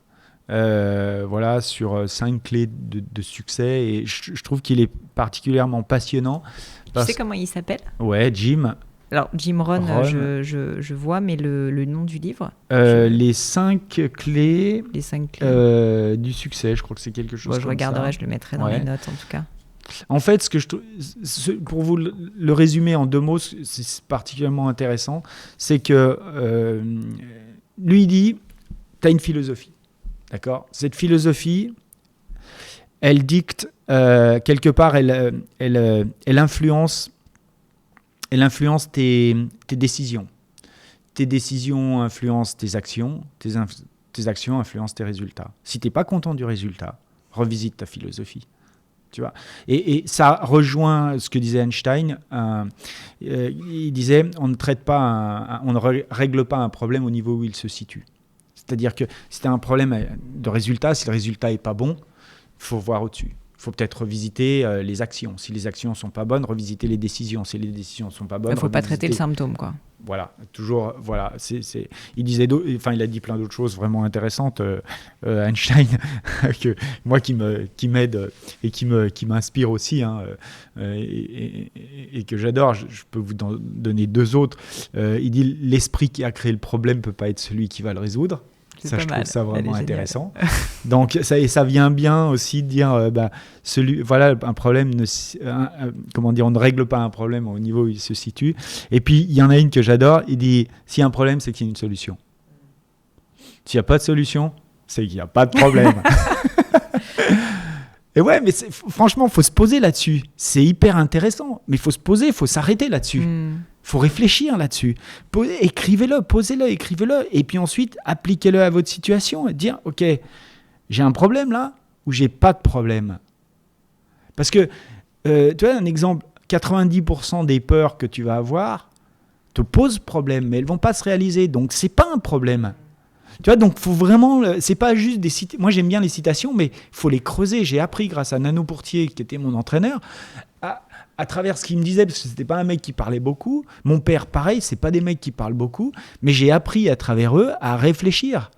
sur 5 clés de succès, et je trouve qu'il est particulièrement passionnant. Tu sais comment il s'appelle? Ouais, Jim. Alors, Jim Rohn. Je vois, mais le nom du livre les 5 clés, du succès, je crois que c'est quelque chose comme ça. Je regarderai, je le mettrai dans les notes en tout cas. En fait, pour vous le résumer en 2 mots, c'est particulièrement intéressant, c'est que lui, il dit, tu as une philosophie, d'accord? Cette philosophie, elle dicte, quelque part, elle influence tes décisions. Tes décisions influencent tes actions, tes actions influencent tes résultats. Si tu n'es pas content du résultat, revisite ta philosophie. Tu vois, et ça rejoint ce que disait Einstein. Il disait on ne règle pas un problème au niveau où il se situe. C'est-à-dire que si tu as un problème de résultat, si le résultat n'est pas bon, il faut voir au-dessus. Il faut peut-être revisiter les actions. Si les actions ne sont pas bonnes, revisiter les décisions. Si les décisions ne sont pas bonnes, il ne faut pas traiter le symptôme, quoi. Voilà, toujours, voilà. Il a dit plein d'autres choses vraiment intéressantes, Einstein, qui m'aide et qui m'inspire aussi, hein, et que j'adore. Je peux vous donner 2 autres. Il dit l'esprit qui a créé le problème ne peut pas être celui qui va le résoudre. Ça, je trouve ça vraiment intéressant. Donc, ça vient bien aussi de dire, un problème, on ne règle pas un problème au niveau où il se situe. Et puis, il y en a une que j'adore, il dit, s'il y a un problème, c'est qu'il y a une solution. S'il n'y a pas de solution, c'est qu'il n'y a pas de problème. Et ouais, mais franchement, il faut se poser là-dessus. C'est hyper intéressant, mais il faut se poser, il faut s'arrêter là-dessus. Il faut réfléchir là-dessus. Écrivez-le, posez-le, écrivez-le, et puis ensuite, appliquez-le à votre situation et dire, OK, J'ai un problème là ou j'ai pas de problème? Parce que, tu vois, un exemple, 90% des peurs que tu vas avoir te posent problème, mais elles vont pas se réaliser. Donc, c'est pas un problème. Tu vois, donc faut vraiment, c'est pas juste des citations. Moi, j'aime bien les citations, mais il faut les creuser. J'ai appris grâce à Nano Pourtier, qui était mon entraîneur, à travers ce qu'il me disait, parce que c'était pas un mec qui parlait beaucoup. Mon père, pareil, c'est pas des mecs qui parlent beaucoup, mais j'ai appris à travers eux à réfléchir.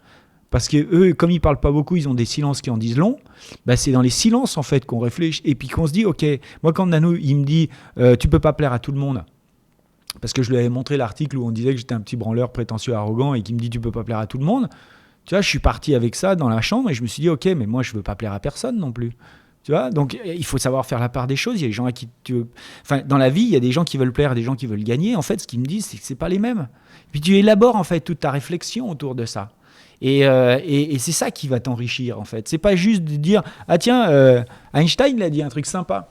Parce que eux, comme ils parlent pas beaucoup, ils ont des silences qui en disent long. Bah, c'est dans les silences en fait qu'on réfléchit et puis qu'on se dit, ok, moi quand Nano il me dit, tu peux pas plaire à tout le monde. Parce que je lui avais montré l'article où on disait que j'étais un petit branleur prétentieux, arrogant et qui me dit, tu peux pas plaire à tout le monde. Tu vois, je suis parti avec ça dans la chambre et je me suis dit, ok, mais moi je veux pas plaire à personne non plus. Tu vois, donc il faut savoir faire la part des choses. Il y a des gens à qui enfin, dans la vie, il y a des gens qui veulent plaire, des gens qui veulent gagner. En fait, ce qu'ils me disent, c'est que c'est pas les mêmes. Puis tu élabores en fait toute ta réflexion autour de ça. Et c'est ça qui va t'enrichir en fait. C'est pas juste de dire ah tiens Einstein il a dit un truc sympa.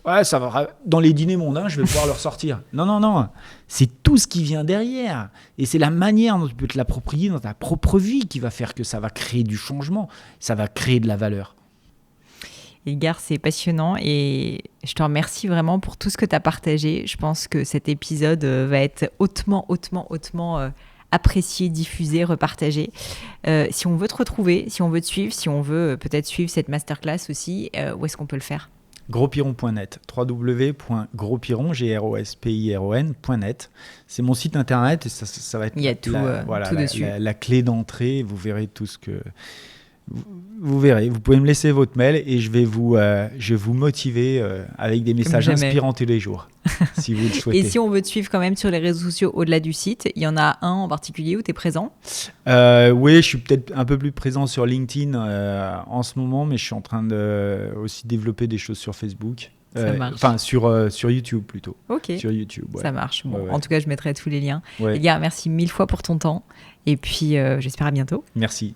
Ouais, ça va dans les dîners mondains, je vais pouvoir le ressortir. Non, c'est tout ce qui vient derrière et c'est la manière dont tu peux te l'approprier dans ta propre vie qui va faire que ça va créer du changement, ça va créer de la valeur. Edgar, c'est passionnant et je te remercie vraiment pour tout ce que tu as partagé. Je pense que cet épisode va être hautement apprécié, diffusé, repartagé. Si on veut te retrouver, si on veut te suivre, si on veut peut-être suivre cette masterclass aussi, où est-ce qu'on peut le faire? Grospiron.net, www.grospiron.net. C'est mon site internet et ça va être il y a tout, tout dessus. La clé d'entrée. Vous verrez tout ce que... Vous verrez, vous pouvez me laisser votre mail et je vais vous motiver avec des messages inspirants tous les jours, si vous le souhaitez. Et si on veut te suivre quand même sur les réseaux sociaux au-delà du site, il y en a un en particulier où tu es présent? Oui, je suis peut-être un peu plus présent sur LinkedIn en ce moment, mais je suis en train de aussi développer des choses sur Facebook. Enfin, sur YouTube plutôt. Ok, sur YouTube, ouais. Ça marche. Bon, ouais. En tout cas, je mettrai tous les liens. Ouais. Edgar, merci 1000 fois pour ton temps et puis j'espère à bientôt. Merci.